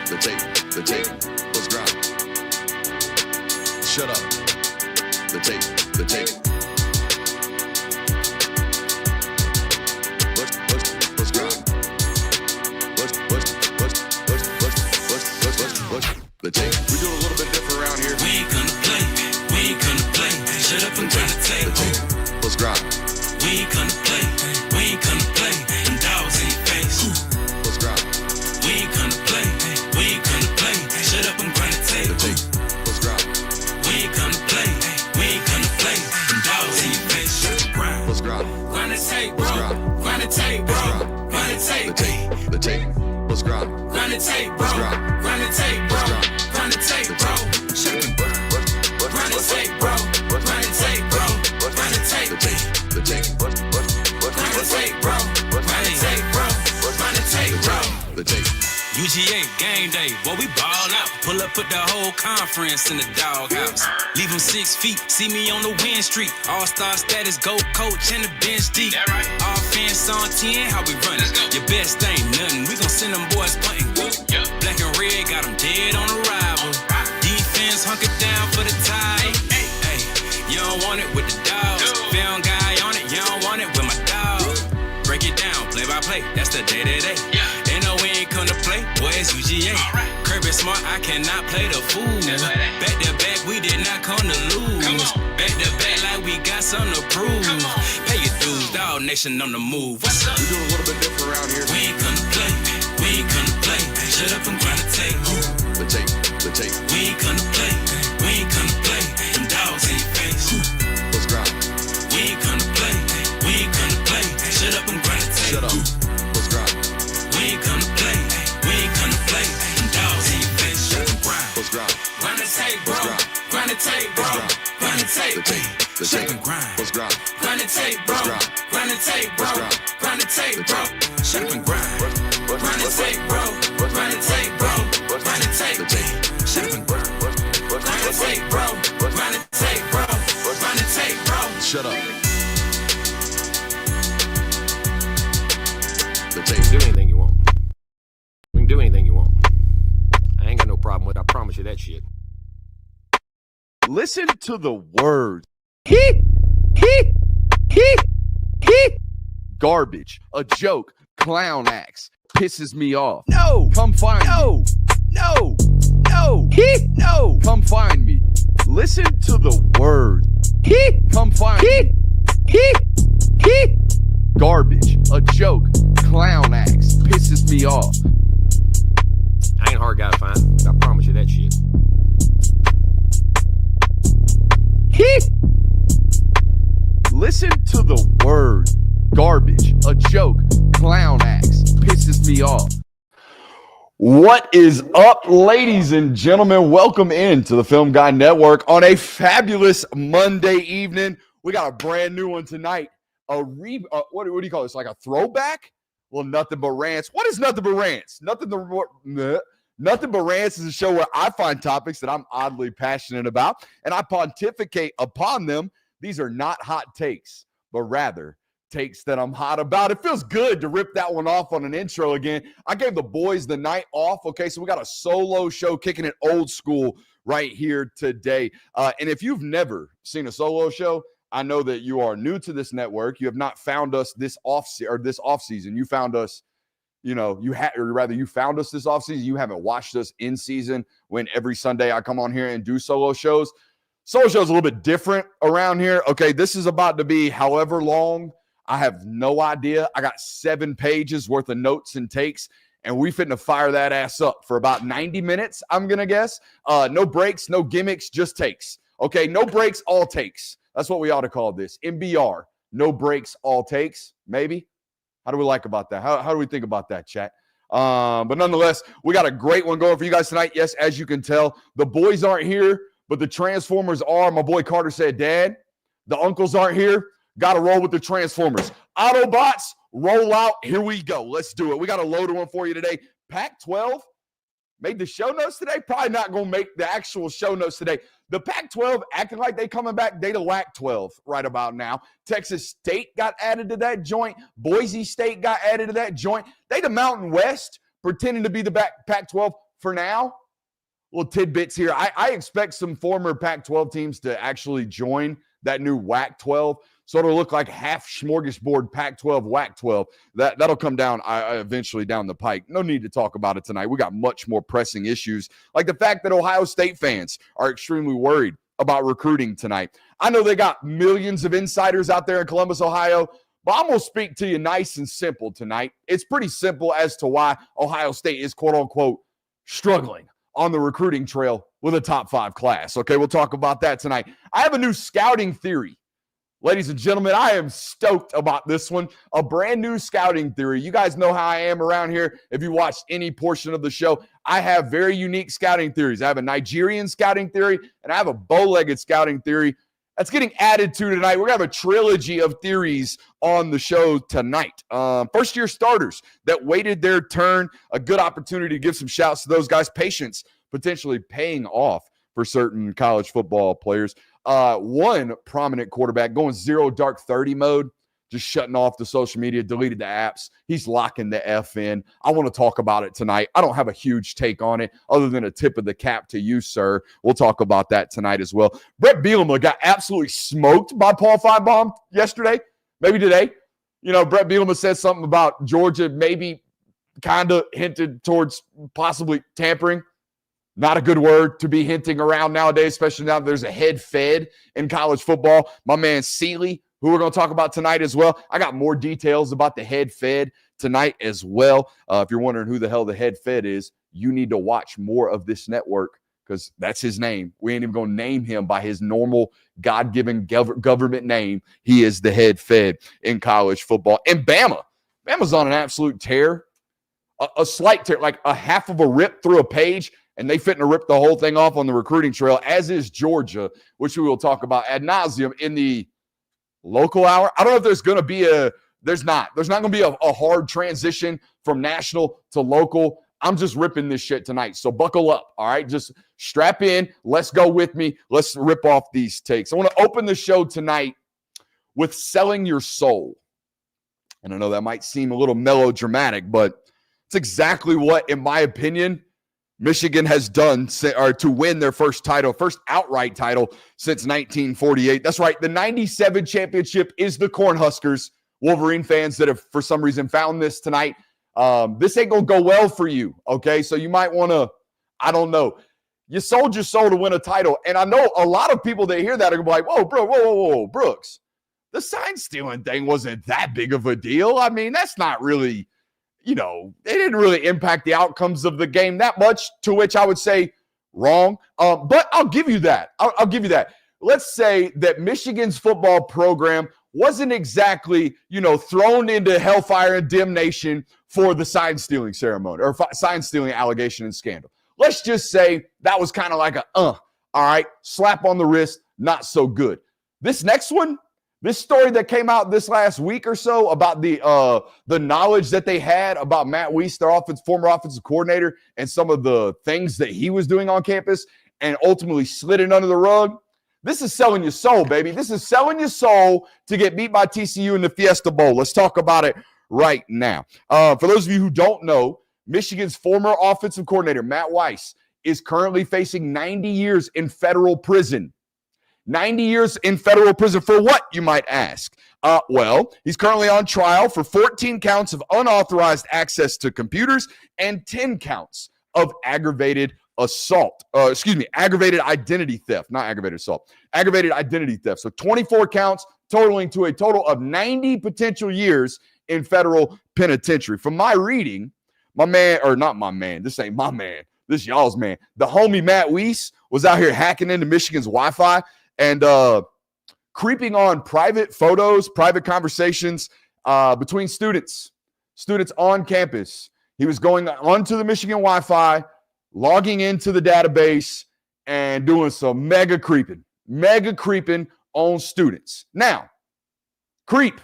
The tape, let's grind. Shut up. The tape. Let's grind. The tape. We do a little bit different around here. We ain't gonna play. Shut up and grind the tape. The tape, let's grind. We ain't gonna play. Them dogs in your face. Let's grind. We ain't gonna play. Shut up and grind the tape. The tape, let's grind. We ain't gonna play. Them dogs in your face. Grind. Let's grind. Grind the tape, bro. Grind the tape, bro. Grind the tape. The tape, let's grind. Grind the tape, bro. Grind the tape, bro. Grind the tape, bro. Shut up and grind the tape, bro. Grind the tape, bro. Grind the tape. The tape, Grind the tape, bro. Grind the tape, bro. Grind the tape, bro. the tape. UGA game day, boy, we ball out. Pull up, put the whole conference in the doghouse. Leave them 6 feet, see me on the win streak. All-star status, go coach, and the bench deep. Right. Offense on 10, how we run it? Your best ain't nothing, we gon' send them boys punting. Yep. Black and red, got them dead on arrival. Defense hunker down for the tie. Hey, you don't want it with the dogs. Found guy on it, you don't want it with my dog. Break it down, play by play, that's the day-to-day. They know we ain't come to play, boy, it's UGA. Kirby smart, I cannot play the fool. Back to back, we did not come to lose. Back to back like we got something to prove. Pay your dues, dog nation on the move. What's up? We do a little bit different around here. We ain't come to play, Shut up and grind the tape. The tape. We ain't come to play, Them dogs in your face. Let's grind. We ain't come to play, Shut up and grind the tape. Shut up. Let's grind. We ain't come to play, Them dogs in your face. Shut up and grind. Let's grind. Grind the tape, bro. Let's Grind the tape, bro. Grind the tape. The Shut tape. up and grind. Let's grind. Grind the tape, bro. Grind the tape, bro. Grind the tape, bro. Shut up and grind. Grind the tape, bro. Grind the tape, bro. Grind the tape. Shut up and grind. Grind the tape, bro. Grind the tape, bro. Grind the tape, bro. Shut up. The You tape. can do anything you want. We can do anything you want. I ain't got no problem with it. I promise you that shit. Listen to the words. Garbage, a joke, clown acts, pisses me off. No, come find me. No, come find me. Listen to the words. Come find me. Garbage, a joke, clown acts, pisses me off. I ain't a hard guy to find. I promise you that shit. Listen to the words. Garbage, a joke, clown acts, pisses me off. What is up, ladies and gentlemen? Welcome in to the Film Guy Network on a fabulous Monday evening. We got a brand new one tonight. What do you call this? Like a throwback? Well, Nothing But Rants. What is Nothing But Rants? Nothing But Rants is a show where I find topics that I'm oddly passionate about, and I pontificate upon them. These are not hot takes, but rather takes that I'm hot about. It feels good to rip that one off on an intro again. I gave the boys the night off, okay? So we got a solo show kicking it old school right here today. And if you've never seen a solo show, I know that you are new to this network. You have not found us this off season. You found us, you found us this off season. You haven't watched us in season when every Sunday I come on here and do solo shows. Solo shows a little bit different around here. Okay, this is about to be however long. I have no idea. I got 7 pages worth of notes and takes, and we finna fire that ass up for about 90 minutes, I'm going to guess. No breaks, no gimmicks, just takes. Okay, no breaks, all takes. That's what we ought to call this. MBR, no breaks, all takes, maybe. How do we like about that? How do we think about that, chat? But nonetheless, we got a great one going for you guys tonight. Yes, as you can tell, the boys aren't here, but the Transformers are. My boy Carter said, Dad, the uncles aren't here. Got to roll with the Transformers. Autobots, roll out. Here we go. Let's do it. We got a loaded one for you today. Pac-12 made the show notes today. Probably not going to make the actual show notes today. The Pac-12 acting like they coming back. They the WAC-12 right about now. Texas State got added to that joint. Boise State got added to that joint. They the Mountain West pretending to be the Pac-12. for now, little tidbits here. I expect some former Pac-12 teams to actually join that new WAC-12. So it'll look like half smorgasbord Pac-12, WAC-12. That'll come down eventually down the pike. No need to talk about it tonight. We got much more pressing issues, like the fact that Ohio State fans are extremely worried about recruiting tonight. I know they got millions of insiders out there in Columbus, Ohio, but I'm going to speak to you nice and simple tonight. It's pretty simple as to why Ohio State is, quote-unquote, struggling on the recruiting trail with a top 5 class. Okay, we'll talk about that tonight. I have a new scouting theory. Ladies and gentlemen, I am stoked about this one. A brand new scouting theory. You guys know how I am around here. If you watched any portion of the show, I have very unique scouting theories. I have a Nigerian scouting theory, and I have a bow-legged scouting theory. That's getting added to tonight. We're going to have a trilogy of theories on the show tonight. First-year starters that waited their turn. A good opportunity to give some shouts to those guys. Patience potentially paying off for certain college football players. One prominent quarterback going 0 dark 30 mode, just shutting off the social media, deleted the apps. He's locking the F in. I want to talk about it tonight. I don't have a huge take on it other than a tip of the cap to you, sir. We'll talk about that tonight as well. Brett Bielema got absolutely smoked by Paul Feinbaum yesterday, maybe today. You know, Brett Bielema said something about Georgia, maybe kind of hinted towards possibly tampering. Not a good word to be hinting around nowadays, especially now that there's a head fed in college football. My man Seeley, who we're going to talk about tonight as well. I got more details about the head fed tonight as well. If you're wondering who the hell the head fed is, you need to watch more of this network because that's his name. We ain't even going to name him by his normal God-given government name. He is the head fed in college football. And Bama's on an absolute tear, a slight tear, like a half of a rip through a page. And they fitting to rip the whole thing off on the recruiting trail, as is Georgia, which we will talk about ad nauseum in the local hour. I don't know if there's going to be there's not going to be a hard transition from national to local. I'm just ripping this shit tonight. So buckle up, all right? Just strap in. Let's go with me. Let's rip off these takes. I want to open the show tonight with selling your soul. And I know that might seem a little melodramatic, but it's exactly what, in my opinion, Michigan has done to win their first outright title since 1948. That's right. The 97 championship is the Cornhuskers. Wolverine fans that have, for some reason, found this tonight. This ain't going to go well for you, okay? So you might want to, I don't know. You sold your soul to win a title. And I know a lot of people that hear that are going to be like, whoa, Brooks. The sign stealing thing wasn't that big of a deal. I mean, that's not really... You know, they didn't really impact the outcomes of the game that much, to which I would say wrong. But I'll give you that. I'll give you that. Let's say that Michigan's football program wasn't exactly, thrown into hellfire and damnation for the sign stealing ceremony or sign stealing allegation and scandal. Let's just say that was kind of like all right, slap on the wrist, not so good. This next one, this story that came out this last week or so about the knowledge that they had about Matt Weiss, their former offensive coordinator, and some of the things that he was doing on campus and ultimately slid it under the rug. This is selling your soul, baby. This is selling your soul to get beat by TCU in the Fiesta Bowl. Let's talk about it right now. For those of you who don't know, Michigan's former offensive coordinator, Matt Weiss, is currently facing 90 years in federal prison. 90 years in federal prison for what, you might ask? Well, he's currently on trial for 14 counts of unauthorized access to computers and 10 counts of aggravated assault. Aggravated identity theft, not aggravated assault. Aggravated identity theft. So 24 counts, totaling to a total of 90 potential years in federal penitentiary. From my reading, this ain't my man. This y'all's man. The homie Matt Weiss was out here hacking into Michigan's Wi-Fi and creeping on private photos, private conversations between students on campus. He was going onto the Michigan Wi-Fi, logging into the database, and doing some mega creeping on students. Now, creep,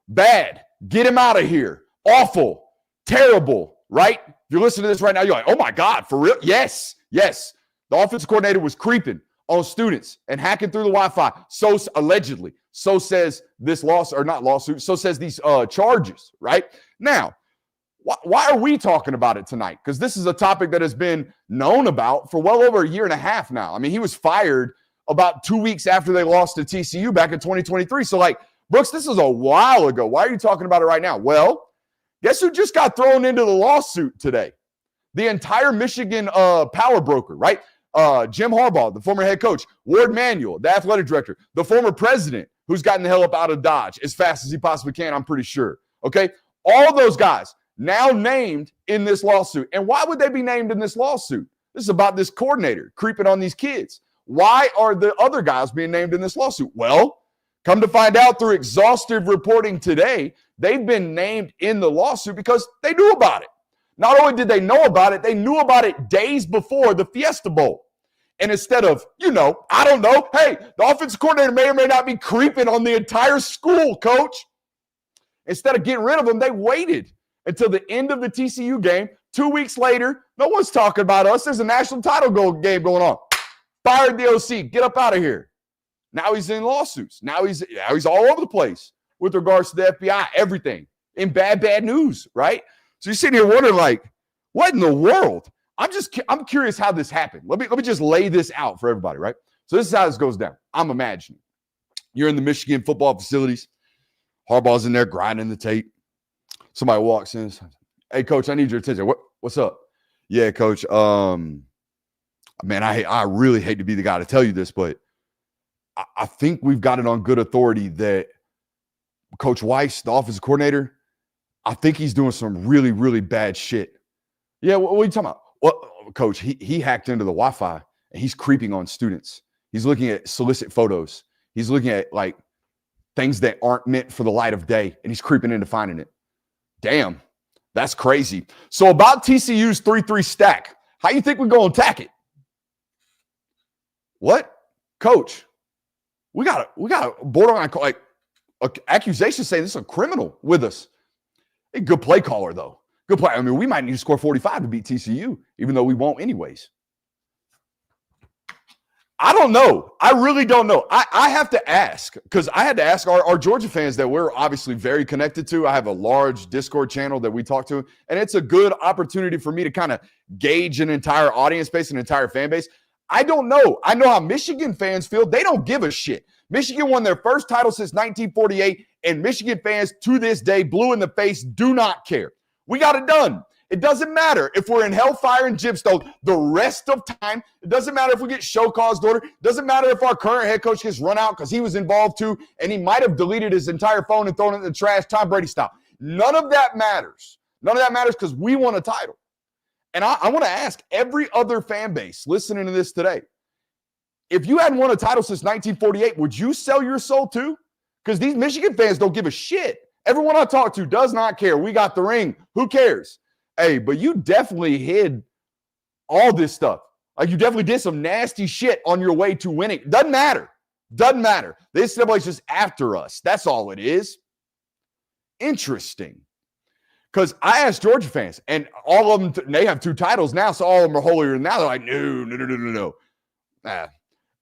bad, get him out of here, awful, terrible, right? If you're listening to this right now, you're like, oh my God, for real? Yes. The offensive coordinator was creeping on students and hacking through the Wi-Fi. So allegedly, so says this so says these charges, right? Now, Why are we talking about it tonight? Because this is a topic that has been known about for well over a year and a half now. I mean, he was fired about 2 weeks after they lost to TCU back in 2023. So, like, Brooks, this is a while ago. Why are you talking about it right now? Well, guess who just got thrown into the lawsuit today? The entire Michigan power broker, right? Jim Harbaugh, the former head coach, Ward Manuel, the athletic director, the former president who's gotten the hell up out of Dodge as fast as he possibly can, I'm pretty sure. Okay? All those guys now named in this lawsuit. And why would they be named in this lawsuit? This is about this coordinator creeping on these kids. Why are the other guys being named in this lawsuit? Well, come to find out through exhaustive reporting today, they've been named in the lawsuit because they knew about it. Not only did they know about it, they knew about it days before the Fiesta Bowl. And instead of, I don't know, hey, the offensive coordinator may or may not be creeping on the entire school, coach. Instead of getting rid of them, they waited until the end of the TCU game. 2 weeks later, no one's talking about us. There's a national title game going on. Fired the OC. Get up out of here. Now he's in lawsuits. Now he's all over the place with regards to the FBI, everything. In bad news, right? So you're sitting here wondering, like, what in the world? I'm curious how this happened. Let me just lay this out for everybody, right? So this is how this goes down. I'm imagining you're in the Michigan football facilities. Harbaugh's in there grinding the tape. Somebody walks in. Hey, coach, I need your attention. What's up? Yeah, coach. Man, I really hate to be the guy to tell you this, but I think we've got it on good authority that Coach Weiss, the offensive coordinator, I think he's doing some really, really bad shit. Yeah, what are you talking about? Well, coach, he hacked into the Wi-Fi and he's creeping on students. He's looking at solicit photos. He's looking at, like, things that aren't meant for the light of day, and he's creeping into finding it. Damn, that's crazy. So about TCU's 3-3 stack, how you think we're going to attack it? What? Coach, we got a borderline, like, accusations saying this is a criminal with us. A good play caller, though. Good play. I mean, we might need to score 45 to beat TCU, even though we won't anyways. I don't know. I really don't know. I have to ask, because I had to ask our Georgia fans that we're obviously very connected to. I have a large Discord channel that we talk to, and it's a good opportunity for me to kind of gauge an entire audience base, an entire fan base. I don't know. I know how Michigan fans feel. They don't give a shit. Michigan won their first title since 1948, and Michigan fans to this day, blue in the face, do not care. We got it done. It doesn't matter if we're in hellfire and gemstone the rest of time. It doesn't matter if we get show cause order. It doesn't matter if our current head coach gets run out because he was involved too, and he might have deleted his entire phone and thrown it in the trash, Tom Brady style. None of that matters. None of that matters because we won a title. And I want to ask every other fan base listening to this today, if you hadn't won a title since 1948, would you sell your soul too? Because these Michigan fans don't give a shit. Everyone I talk to does not care. We got the ring. Who cares? Hey, but you definitely hid all this stuff. Like, you definitely did some nasty shit on your way to winning. Doesn't matter. Doesn't matter. The NCAA is just after us. That's all it is. Interesting. Because I asked Georgia fans, and all of them, they have 2 titles now, so all of them are holier than thou. They're like, no.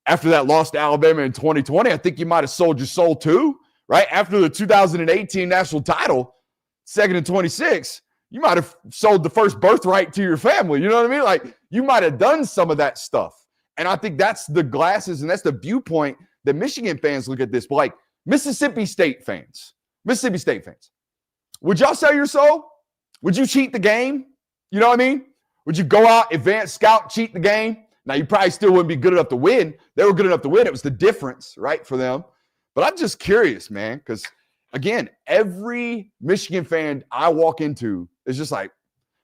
After that loss to Alabama in 2020, I think you might have sold your soul too, right? After the 2018 national title, 2nd and 26, you might have sold the first birthright to your family. You know what I mean? Like, you might have done some of that stuff. And I think that's the glasses and that's the viewpoint that Michigan fans look at this. But, like, Mississippi State fans, would y'all sell your soul? Would you cheat the game? You know what I mean? Would you go out, advance scout, cheat the game? Now, you probably still wouldn't be good enough to win. They were good enough to win. It was the difference, right, for them. But I'm just curious, man, because, again, every Michigan fan I walk into is just like,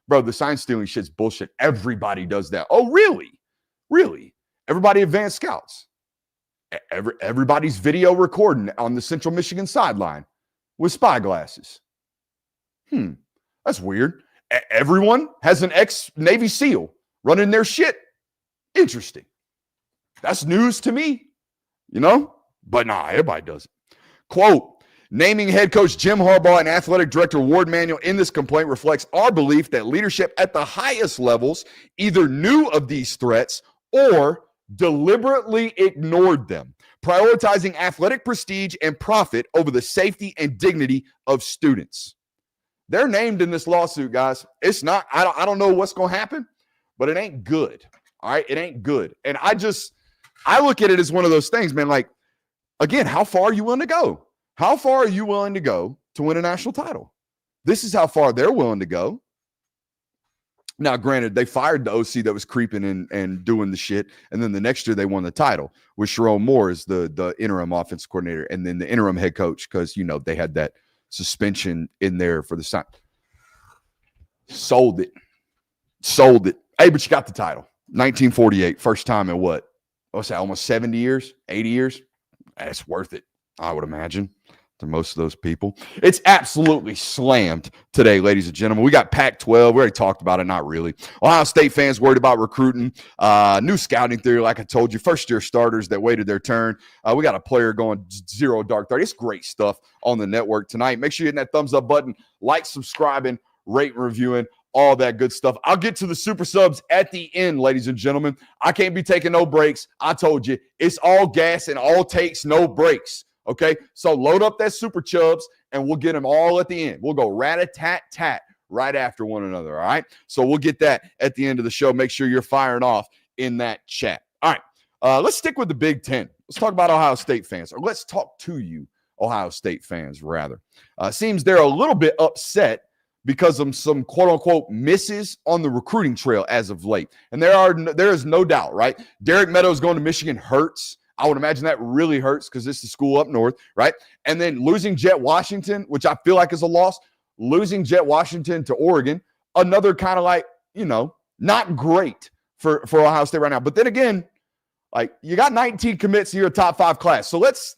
bro, the sign stealing shit's bullshit. Everybody does that. Oh, really? Really? Everybody advanced scouts. Everybody's video recording on the Central Michigan sideline with spy glasses. That's weird. Everyone has an ex-Navy SEAL running their shit. Interesting. That's news to me, you know? But nah, everybody does it. Quote, naming head coach Jim Harbaugh and athletic director Ward Manuel in this complaint reflects our belief that leadership at the highest levels either knew of these threats or deliberately ignored them, prioritizing athletic prestige and profit over the safety and dignity of students. They're named in this lawsuit, guys. It's not, I don't know what's going to happen, but it ain't good. All right. It ain't good. And I look at it as one of those things, man. Like, again, how far are you willing to go? How far are you willing to go to win a national title? This is how far they're willing to go. Now, granted, they fired the OC that was creeping and doing the shit. And then the next year they won the title with Sharon Moore as the interim offensive coordinator and then the interim head coach because, they had that suspension in there for the sign. Sold it. Hey, but you got the title. 1948, first time in what? What's that, almost 70 years, 80 years? That's worth it, I would imagine, to most of those people. It's absolutely slammed today, ladies and gentlemen. We got Pac-12. We already talked about it, not really. Ohio State fans worried about recruiting. New scouting theory, like I told you. First-year starters that waited their turn. We got a player going 0 dark 30. It's great stuff on the network tonight. Make sure you're hitting that thumbs up button, like, subscribing, rate, and reviewing. All that good stuff. I'll get to the super subs at the end, ladies and gentlemen. I can't be taking no breaks. I told you, it's all gas and all takes, no breaks. Okay, so load up that super chubs and we'll get them all at the end. We'll go rat-a-tat-tat right after one another, all right? So we'll get that at the end of the show. Make sure you're firing off in that chat. All right, let's stick with the Big Ten. Let's talk about Ohio State fans, or let's talk to you, Ohio State fans, rather. Seems they're a little bit upset because of some quote-unquote misses on the recruiting trail as of late. And there is no doubt, right? Derek Meadows going to Michigan hurts. I would imagine that really hurts because this is school up north, right? And then losing Jet Washington, which I feel like is a loss, losing Jet Washington to Oregon, another kind of like, not great for Ohio State right now. But then again, like you got 19 commits to your top 5 class. So let's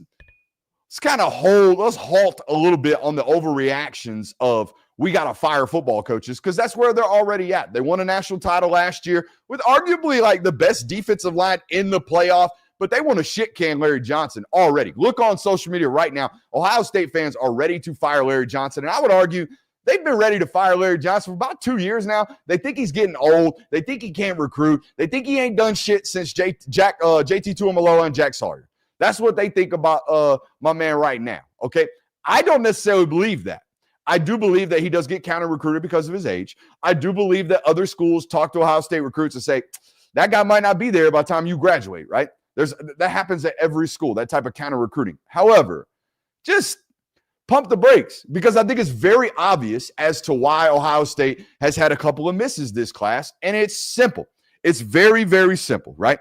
halt a little bit on the overreactions of we got to fire football coaches because that's where they're already at. They won a national title last year with arguably like the best defensive line in the playoff, but they want to shit can Larry Johnson already. Look on social media right now. Ohio State fans are ready to fire Larry Johnson. And I would argue they've been ready to fire Larry Johnson for about 2 years now. They think he's getting old. They think he can't recruit. They think he ain't done shit since JT Tuimoloau and Jack Sawyer. That's what they think about my man right now, okay? I don't necessarily believe that. I do believe that he does get counter-recruited because of his age. I do believe that other schools talk to Ohio State recruits and say, that guy might not be there by the time you graduate, right? That happens at every school, that type of counter-recruiting. However, just pump the brakes because I think it's very obvious as to why Ohio State has had a couple of misses this class, and it's simple. It's very, very simple, right?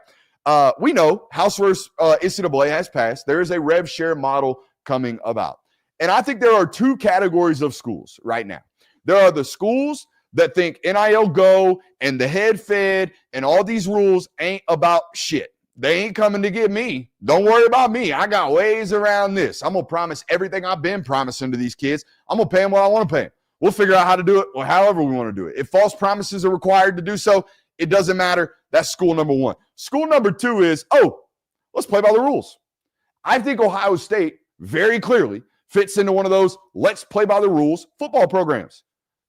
We know House vs. NCAA has passed. There is a rev share model coming about. And I think there are 2 categories of schools right now. There are the schools that think NIL go and the head fed and all these rules ain't about shit. They ain't coming to get me. Don't worry about me. I got ways around this. I'm going to promise everything I've been promising to these kids. I'm going to pay them what I want to pay them. We'll figure out how to do it or however we want to do it. If false promises are required to do so, it doesn't matter. That's school number 1. School number 2 is, let's play by the rules. I think Ohio State very clearly fits into one of those let's play by the rules football programs.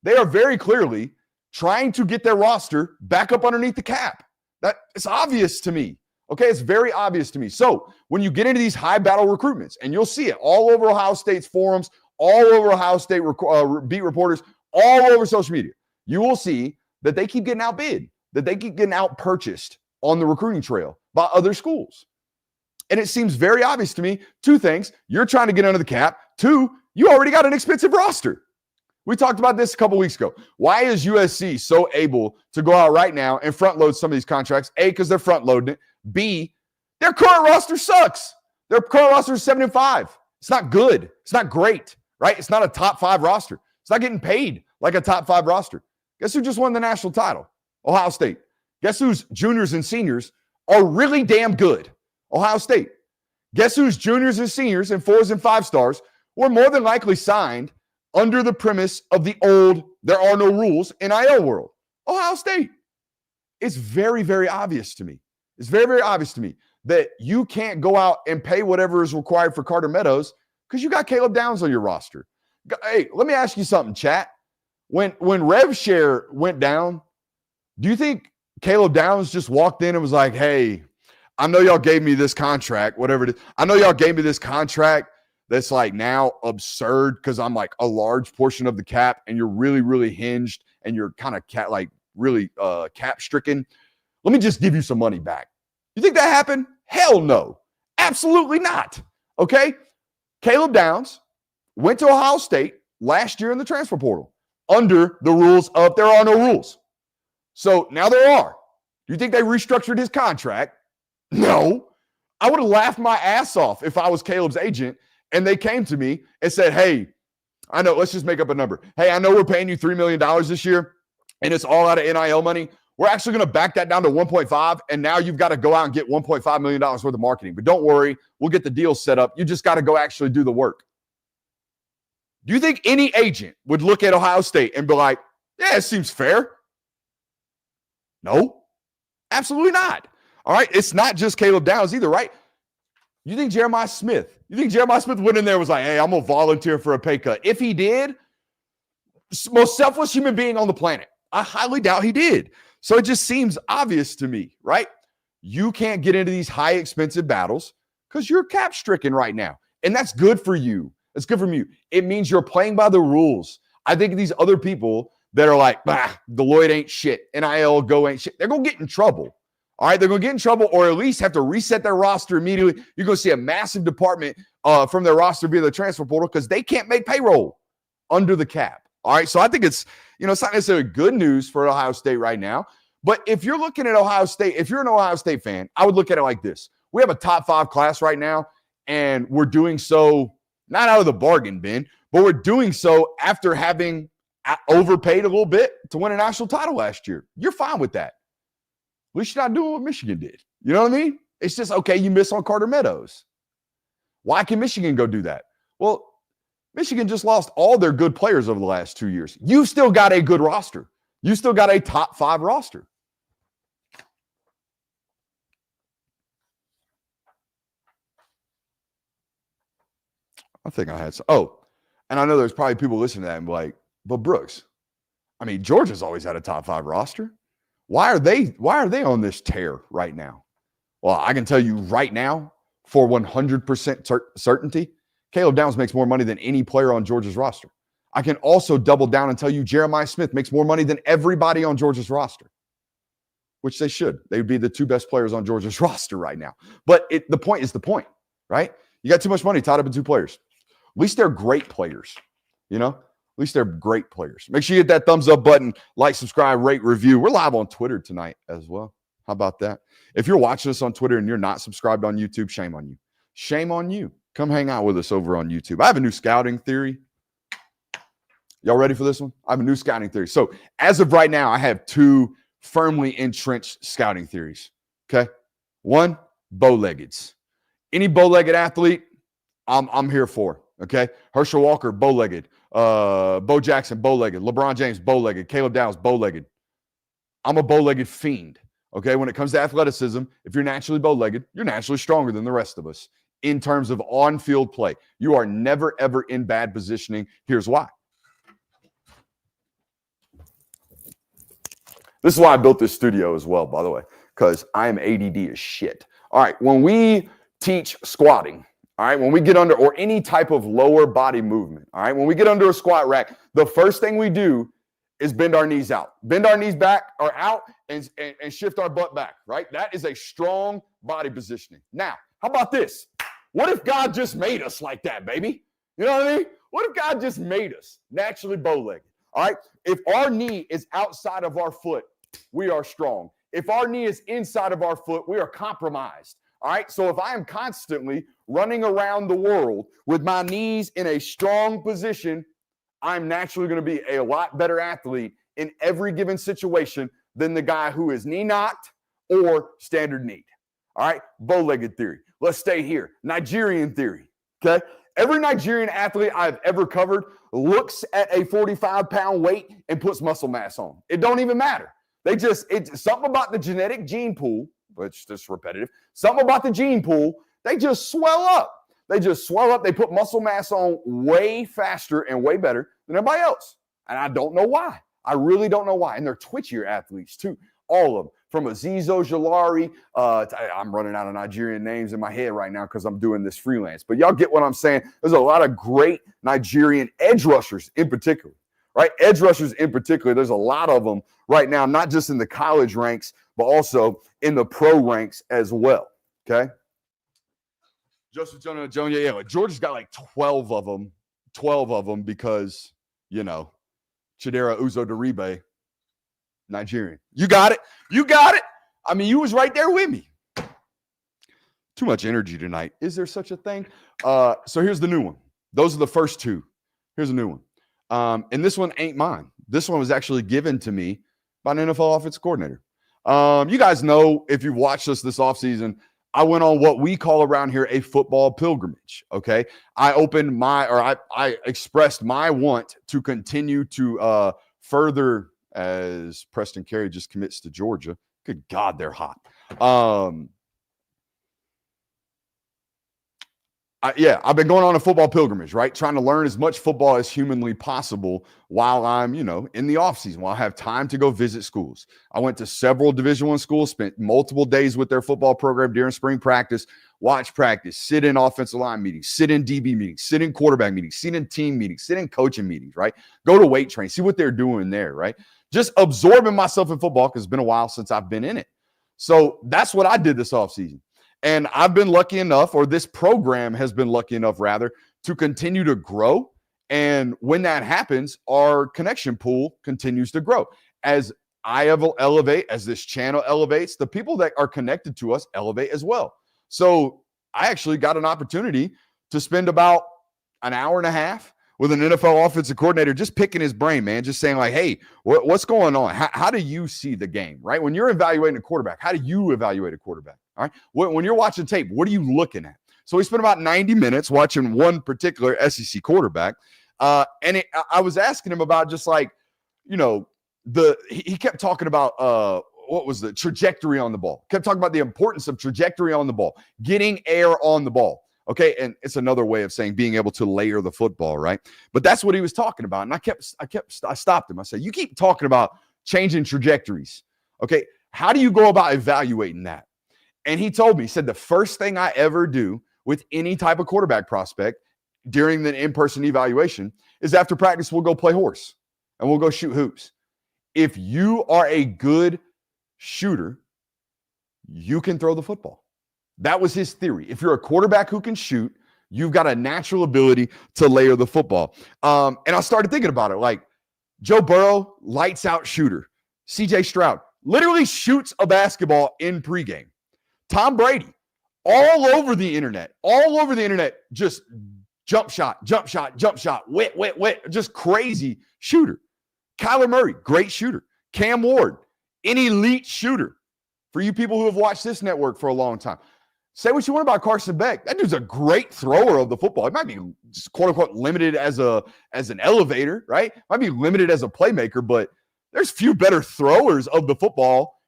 They are very clearly trying to get their roster back up underneath the cap. That it's obvious to me. Okay, it's very obvious to me. So when you get into these high battle recruitments, and you'll see it all over Ohio State's forums, all over Ohio State beat reporters, all over social media, you will see that they keep getting outbid, that they keep getting out purchased on the recruiting trail by other schools. And it seems very obvious to me, 2 things. You're trying to get under the cap. 2, you already got an expensive roster. We talked about this a couple weeks ago. Why is USC so able to go out right now and front load some of these contracts? A, because they're front loading it. B, their current roster sucks. Their current roster is 7-5. It's not good. It's not great, right? It's not a top 5 roster. It's not getting paid like a top 5 roster. Guess who just won the national title? Ohio State. Guess whose juniors and seniors are really damn good? Ohio State. Guess whose juniors and seniors and 4s and 5 stars were more than likely signed under the premise of the old there are no rules NIL world? Ohio State. It's very, very obvious to me. It's very, very obvious to me that you can't go out and pay whatever is required for Carter Meadows because you got Caleb Downs on your roster. Hey, let me ask you something, chat. When rev share went down, do you think Caleb Downs just walked in and was like, hey, I know y'all gave me this contract, whatever it is. I know y'all gave me this contract that's like now absurd because I'm like a large portion of the cap and you're really, really hinged and you're kind of really cap stricken. Let me just give you some money back. You think that happened? Hell no. Absolutely not. Okay. Caleb Downs went to Ohio State last year in the transfer portal under the rules of there are no rules. So now there are. Do you think they restructured his contract? No. I would have laughed my ass off if I was Caleb's agent and they came to me and said, hey, I know, let's just make up a number. Hey, I know we're paying you $3 million this year and it's all out of NIL money. We're actually going to back that down to 1.5. And now you've got to go out and get $1.5 million worth of marketing. But don't worry, we'll get the deal set up. You just got to go actually do the work. Do you think any agent would look at Ohio State and be like, yeah, it seems fair? No, absolutely not. All right. It's not just Caleb Downs either, right? You think Jeremiah Smith went in there and was like, hey, I'm going to volunteer for a pay cut? If he did, most selfless human being on the planet. I highly doubt he did. So it just seems obvious to me, right? You can't get into these high expensive battles because you're cap stricken right now. And that's good for you. That's good for you. It means you're playing by the rules. I think these other people that are like, Deloitte ain't shit, NIL go ain't shit, they're going to get in trouble. All right, they're going to get in trouble or at least have to reset their roster immediately. You're going to see a massive department from their roster via the transfer portal because they can't make payroll under the cap. All right, so I think it's, it's not necessarily good news for Ohio State right now. But if you're looking at Ohio State, if you're an Ohio State fan, I would look at it like this. We have a top 5 class right now, and we're doing so not out of the bargain bin, but we're doing so after having overpaid a little bit to win a national title last year. You're fine with that. At least you're not doing what Michigan did. You know what I mean? It's just, okay, you miss on Carter Meadows. Why can Michigan go do that? Well, Michigan just lost all their good players over the last 2 years. You still got a good roster. You still got a top 5 roster. I think I had some. Oh, and I know there's probably people listening to that and be like, but Brooks, I mean, Georgia's always had a top 5 roster. Why are they on this tear right now? Well, I can tell you right now, for 100% certainty, Caleb Downs makes more money than any player on Georgia's roster. I can also double down and tell you Jeremiah Smith makes more money than everybody on Georgia's roster, which they should. They would be the 2 best players on Georgia's roster right now. But the point is the point, right? You got too much money tied up in 2 players. At least they're great players, At least they're great players. Make sure you hit that thumbs up button, like, subscribe, rate, review. We're live on Twitter tonight as well. How about that? If you're watching us on Twitter and you're not subscribed on YouTube, shame on you. Shame on you. Come hang out with us over on YouTube. I have a new scouting theory. Y'all ready for this one? I have a new scouting theory. So as of right now, I have 2 firmly entrenched scouting theories. Okay. 1, bow-leggeds. Any bow-legged athlete, I'm here for. Okay. Herschel Walker, bow-legged. Bo Jackson, bow-legged. LeBron James, bow-legged. Caleb Downs, bow-legged. I'm a bow-legged fiend. Okay. When it comes to athleticism, if you're naturally bow-legged, you're naturally stronger than the rest of us in terms of on-field play. You are never, ever in bad positioning. Here's why. This is why I built this studio as well, by the way, because I am ADD as shit. All right, when we teach squatting, all right, when we get under, or any type of lower body movement, all right, when we get under a squat rack, the first thing we do is bend our knees out. Bend our knees back or out and shift our butt back, right? That is a strong body positioning. Now, how about this? What if God just made us like that, baby? You know what I mean? What if God just made us naturally bow-legged? All right, if our knee is outside of our foot, we are strong. If our knee is inside of our foot, we are compromised. All right. So if I am constantly running around the world with my knees in a strong position, I'm naturally going to be a lot better athlete in every given situation than the guy who is knee knocked or standard kneed. All right. Bow-legged theory. Let's stay here. Nigerian theory. Okay. Every Nigerian athlete I've ever covered looks at a 45-pound weight and puts muscle mass on. It don't even matter. It's something about the genetic gene pool, which is repetitive. Something about the gene pool, they just swell up. They put muscle mass on way faster and way better than everybody else. And I don't know why. I really don't know why. And they're twitchier athletes too. All of them. From Aziz Ojulari, I'm running out of Nigerian names in my head right now because I'm doing this freelance. But y'all get what I'm saying. There's a lot of great Nigerian edge rushers in particular, right? Edge rushers in particular. There's a lot of them right now, not just in the college ranks, but also in the pro ranks as well, okay? Joseph Jonah Jones, yeah, Georgia's got like 12 of them because, you know, Chidera Uzodiribe, Nigerian. You got it. I mean, you was right there with me. Too much energy tonight. Is there such a thing? So here's the new one. Those are the first two. Here's a new one. And this one ain't mine. This one was actually given to me by an NFL offensive coordinator. You guys know, if you've watched us this offseason, I went on what we call around here a football pilgrimage, okay? I expressed my want to continue to further, as Preston Carey just commits to Georgia. Good God, they're hot. I've been going on a football pilgrimage, right? Trying to learn as much football as humanly possible while I'm, in the offseason, while I have time to go visit schools. I went to several Division I schools, spent multiple days with their football program during spring practice, watch practice, sit in offensive line meetings, sit in DB meetings, sit in quarterback meetings, sit in team meetings, sit in coaching meetings, right? Go to weight train, see what they're doing there, right? Just absorbing myself in football because it's been a while since I've been in it. So that's what I did this offseason. And I've been lucky enough, or this program has been lucky enough, rather, to continue to grow. And when that happens, our connection pool continues to grow. As I elevate, as this channel elevates, the people that are connected to us elevate as well. So I actually got an opportunity to spend about an hour and a half with an NFL offensive coordinator, just picking his brain, man, just saying like, hey, what's going on? How do you see the game, right? When you're evaluating a quarterback, how do you evaluate a quarterback? All right. When you're watching tape, what are you looking at? So we spent about 90 minutes watching one particular SEC quarterback. I was asking him about just like, he kept talking about what was the trajectory on the ball, kept talking about the importance of trajectory on the ball, getting air on the ball. Okay. And it's another way of saying being able to layer the football, right? But that's what he was talking about. And I stopped him. I said, you keep talking about changing trajectories. Okay. How do you go about evaluating that? And he told me, he said, the first thing I ever do with any type of quarterback prospect during the in-person evaluation is after practice, we'll go play horse and we'll go shoot hoops. If you are a good shooter, you can throw the football. That was his theory. If you're a quarterback who can shoot, you've got a natural ability to layer the football. And I started thinking about it. Like Joe Burrow, lights out shooter. CJ Stroud literally shoots a basketball in pregame. Tom Brady, all over the internet, just jump shot, wet, just crazy shooter. Kyler Murray, great shooter. Cam Ward, an elite shooter. For you people who have watched this network for a long time, say what you want about Carson Beck. That dude's a great thrower of the football. It might be just quote unquote limited as an elevator, right? Might be limited as a playmaker, but there's few better throwers of the football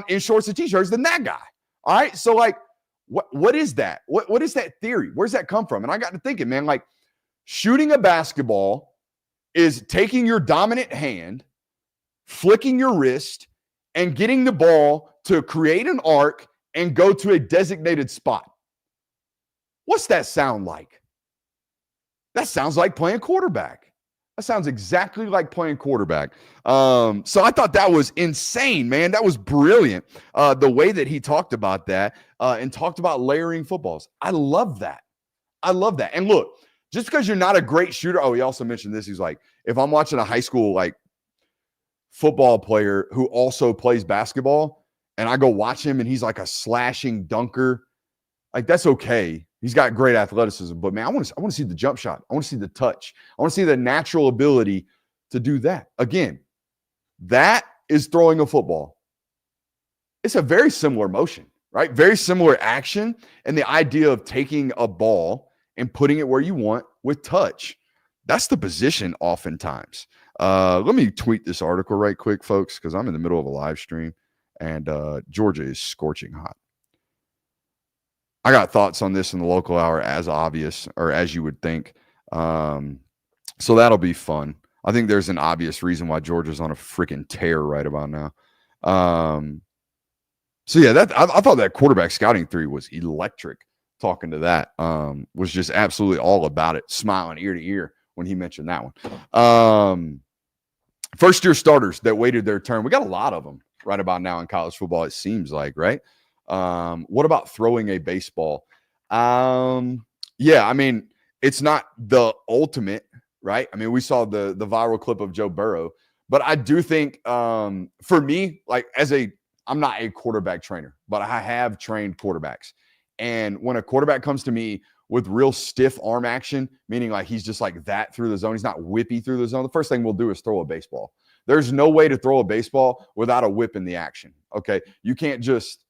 in shorts and t-shirts than that guy. All right. So like, what is that? What is that theory? Where's that come from? And I got to thinking, man, like shooting a basketball is taking your dominant hand, flicking your wrist, and getting the ball to create an arc and go to a designated spot. What's that sound like? That sounds like playing quarterback. That sounds exactly like playing quarterback. So I thought that was insane, man. That was brilliant. The way that he talked about that and talked about layering footballs. I love that. And look, just because you're not a great shooter. Oh, he also mentioned this. He's like, if I'm watching a high school like football player who also plays basketball and I go watch him and he's like a slashing dunker, like that's okay. He's got great athleticism, but man, I want to see the jump shot. I want to see the touch. I want to see the natural ability to do that. Again, that is throwing a football. It's a very similar motion, right? Very similar action. And the idea of taking a ball and putting it where you want with touch. That's the position oftentimes. Let me tweet this article right quick, folks, because I'm in the middle of a live stream and Georgia is scorching hot. I got thoughts on this in the local hour as obvious, or as you would think. So that'll be fun. I think there's an obvious reason why Georgia's on a freaking tear right about now. So yeah, I thought that quarterback scouting theory was electric. Talking to that was just absolutely all about it, smiling ear to ear when he mentioned that one. First year starters that waited their turn. We got a lot of them right about now in college football, it seems like, right? What about throwing a baseball? Yeah, I mean, it's not the ultimate, right? I mean, we saw the viral clip of Joe Burrow, but I do think for me, like I'm not a quarterback trainer, but I have trained quarterbacks. And when a quarterback comes to me with real stiff arm action, meaning like he's just like that through the zone, he's not whippy through the zone, the first thing we'll do is throw a baseball. There's no way to throw a baseball without a whip in the action, okay? You can't just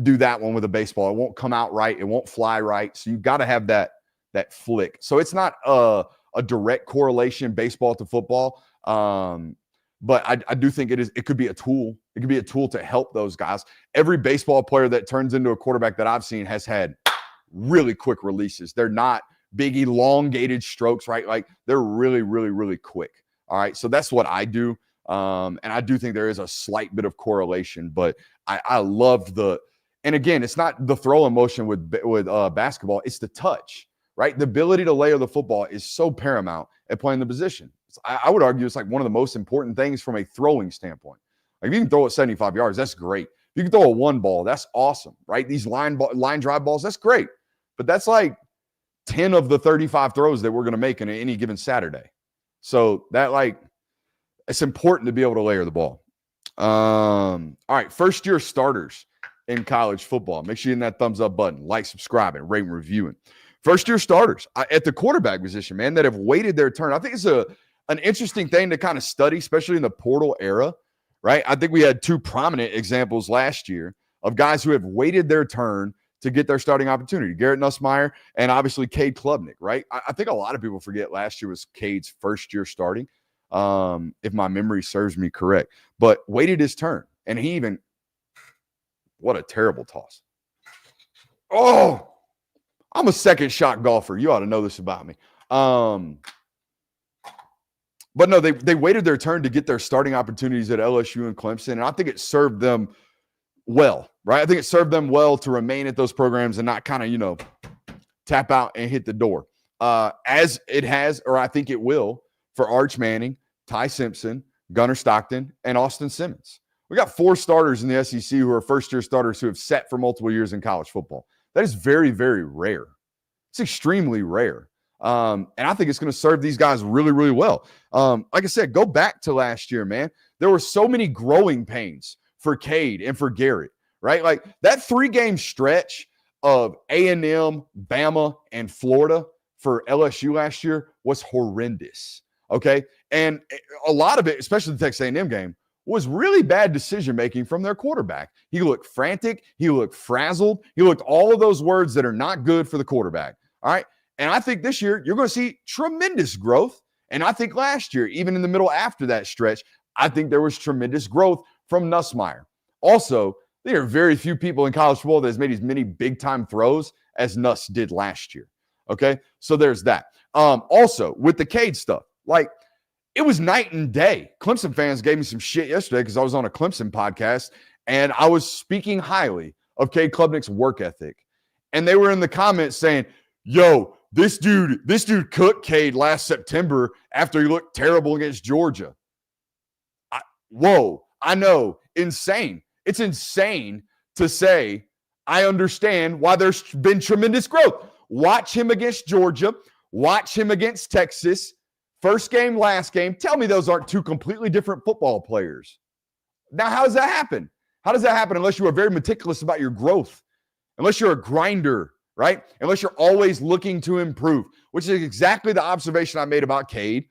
do that one with a baseball. It won't come out right. It won't fly right. So you got to have that flick. So it's not a direct correlation, baseball to football. But I do think it could be a tool. It could be a tool to help those guys. Every baseball player that turns into a quarterback that I've seen has had really quick releases. They're not big, elongated strokes, right? Like they're really, really, really quick. All right. So that's what I do. And I do think there is a slight bit of correlation, but I loved and again, it's not the throwing motion with basketball. It's the touch, right? The ability to layer the football is so paramount at playing the position. I would argue it's like one of the most important things from a throwing standpoint. Like if you can throw it 75 yards, that's great. If you can throw a one ball, that's awesome, right? These line drive balls, that's great. But that's like 10 of the 35 throws that we're going to make in any given Saturday. So that it's important to be able to layer the ball. All right, first year starters in college football. Make sure you hit that thumbs up button, like, subscribe, and rate and reviewing. First year starters at the quarterback position, man, that have waited their turn. I think it's an interesting thing to kind of study, especially in the portal era, right? I think we had two prominent examples last year of guys who have waited their turn to get their starting opportunity. Garrett Nussmeier and obviously Cade Klubnik, right? I think a lot of people forget last year was Cade's first year starting, if my memory serves me correct, but waited his turn. And what a terrible toss. Oh, I'm a second shot golfer. You ought to know this about me. But no, they waited their turn to get their starting opportunities at LSU and Clemson, and I think it served them well, right? I think it served them well to remain at those programs and not kind of, tap out and hit the door. As it has, or I think it will, for Arch Manning, Ty Simpson, Gunnar Stockton, and Austin Simmons. We got 4 starters in the SEC who are first-year starters who have sat for multiple years in college football. That is very, very rare. It's extremely rare. And I think it's going to serve these guys really, really well. Like I said, go back to last year, man. There were so many growing pains for Cade and for Garrett, right? Like that 3-game stretch of A&M, Bama, and Florida for LSU last year was horrendous, okay? And a lot of it, especially the Texas A&M game, was really bad decision-making from their quarterback. He looked frantic. He looked frazzled. He looked all of those words that are not good for the quarterback, all right? And I think this year you're going to see tremendous growth. And I think last year, even in the middle after that stretch, I think there was tremendous growth from Nussmeier. Also, there are very few people in college football that has made as many big-time throws as Nuss did last year, okay? So there's that. Also, with the Cade stuff, it was night and day. Clemson fans gave me some shit yesterday because I was on a Clemson podcast, and I was speaking highly of Cade Klubnik's work ethic. And they were in the comments saying, yo, this dude cooked Cade last September after he looked terrible against Georgia. Whoa, I know, insane. It's insane to say, I understand why there's been tremendous growth. Watch him against Georgia. Watch him against Texas. First game, last game. Tell me those aren't two completely different football players. Now, how does that happen? How does that happen unless you are very meticulous about your growth? Unless you're a grinder, right? Unless you're always looking to improve, which is exactly the observation I made about Cade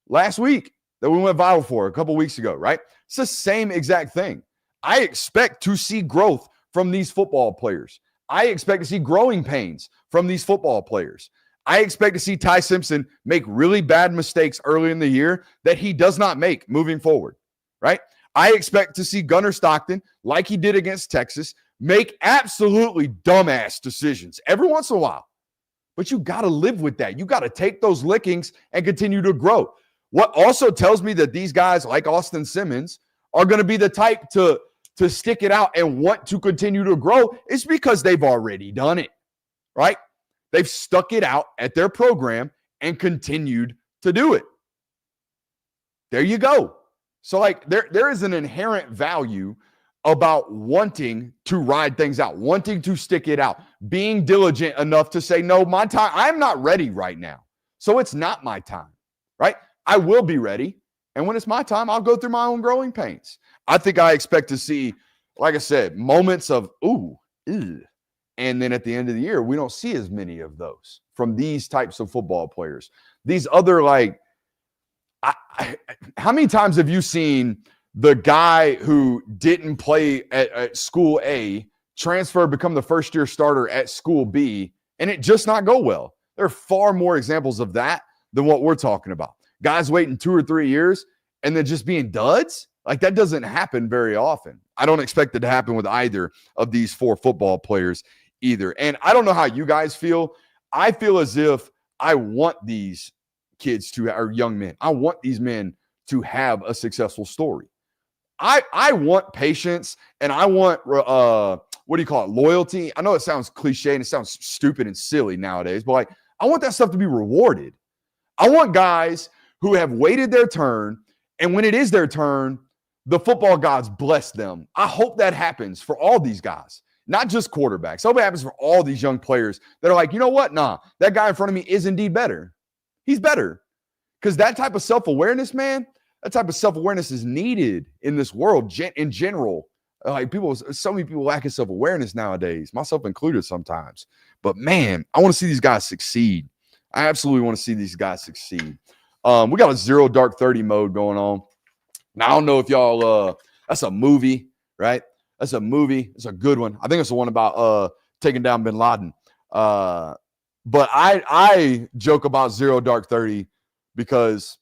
last week that we went viral for a couple weeks ago, right? It's the same exact thing. I expect to see growth from these football players. I expect to see growing pains from these football players. I expect to see Ty Simpson make really bad mistakes early in the year that he does not make moving forward, right? I expect to see Gunnar Stockton, like he did against Texas, make absolutely dumbass decisions every once in a while. But you got to live with that. You got to take those lickings and continue to grow. What also tells me that these guys like Austin Simmons are going to be the type to stick it out and want to continue to grow, it's because they've already done it, right? They've stuck it out at their program and continued to do it. There you go. So like there is an inherent value about wanting to ride things out, wanting to stick it out, being diligent enough to say, no, my time, I'm not ready right now. So it's not my time, right? I will be ready. And when it's my time, I'll go through my own growing pains. I think I expect to see, like I said, moments of, ooh, ew. And then at the end of the year, we don't see as many of those from these types of football players. These other, like, how many times have you seen the guy who didn't play at school A transfer, become the first-year starter at school B, and it just not go well? There are far more examples of that than what we're talking about. Guys waiting 2 or 3 years and then just being duds? Like, that doesn't happen very often. I don't expect it to happen with either of these 4 football players either. And I don't know how you guys feel. I feel as if I want these kids to, or young men, I want these men to have a successful story. I want patience, and I want, what do you call it, loyalty. I know it sounds cliche and it sounds stupid and silly nowadays, but like, I want that stuff to be rewarded. I want guys who have waited their turn, and when it is their turn, the football gods bless them. I hope that happens for all these guys, not just quarterbacks. I hope it happens for all these young players that are like, you know what? Nah, that guy in front of me is indeed better. He's better. Because that type of self-awareness, man, that type of self-awareness is needed in this world in general. Like, so many people lack self-awareness nowadays, myself included sometimes. But man, I want to see these guys succeed. I absolutely want to see these guys succeed. We got a 0 dark 30 mode going on. Now, I don't know if y'all, that's a movie, right? That's a movie. It's a good one. I think it's the one about taking down bin Laden. But I joke about 0 dark 30 because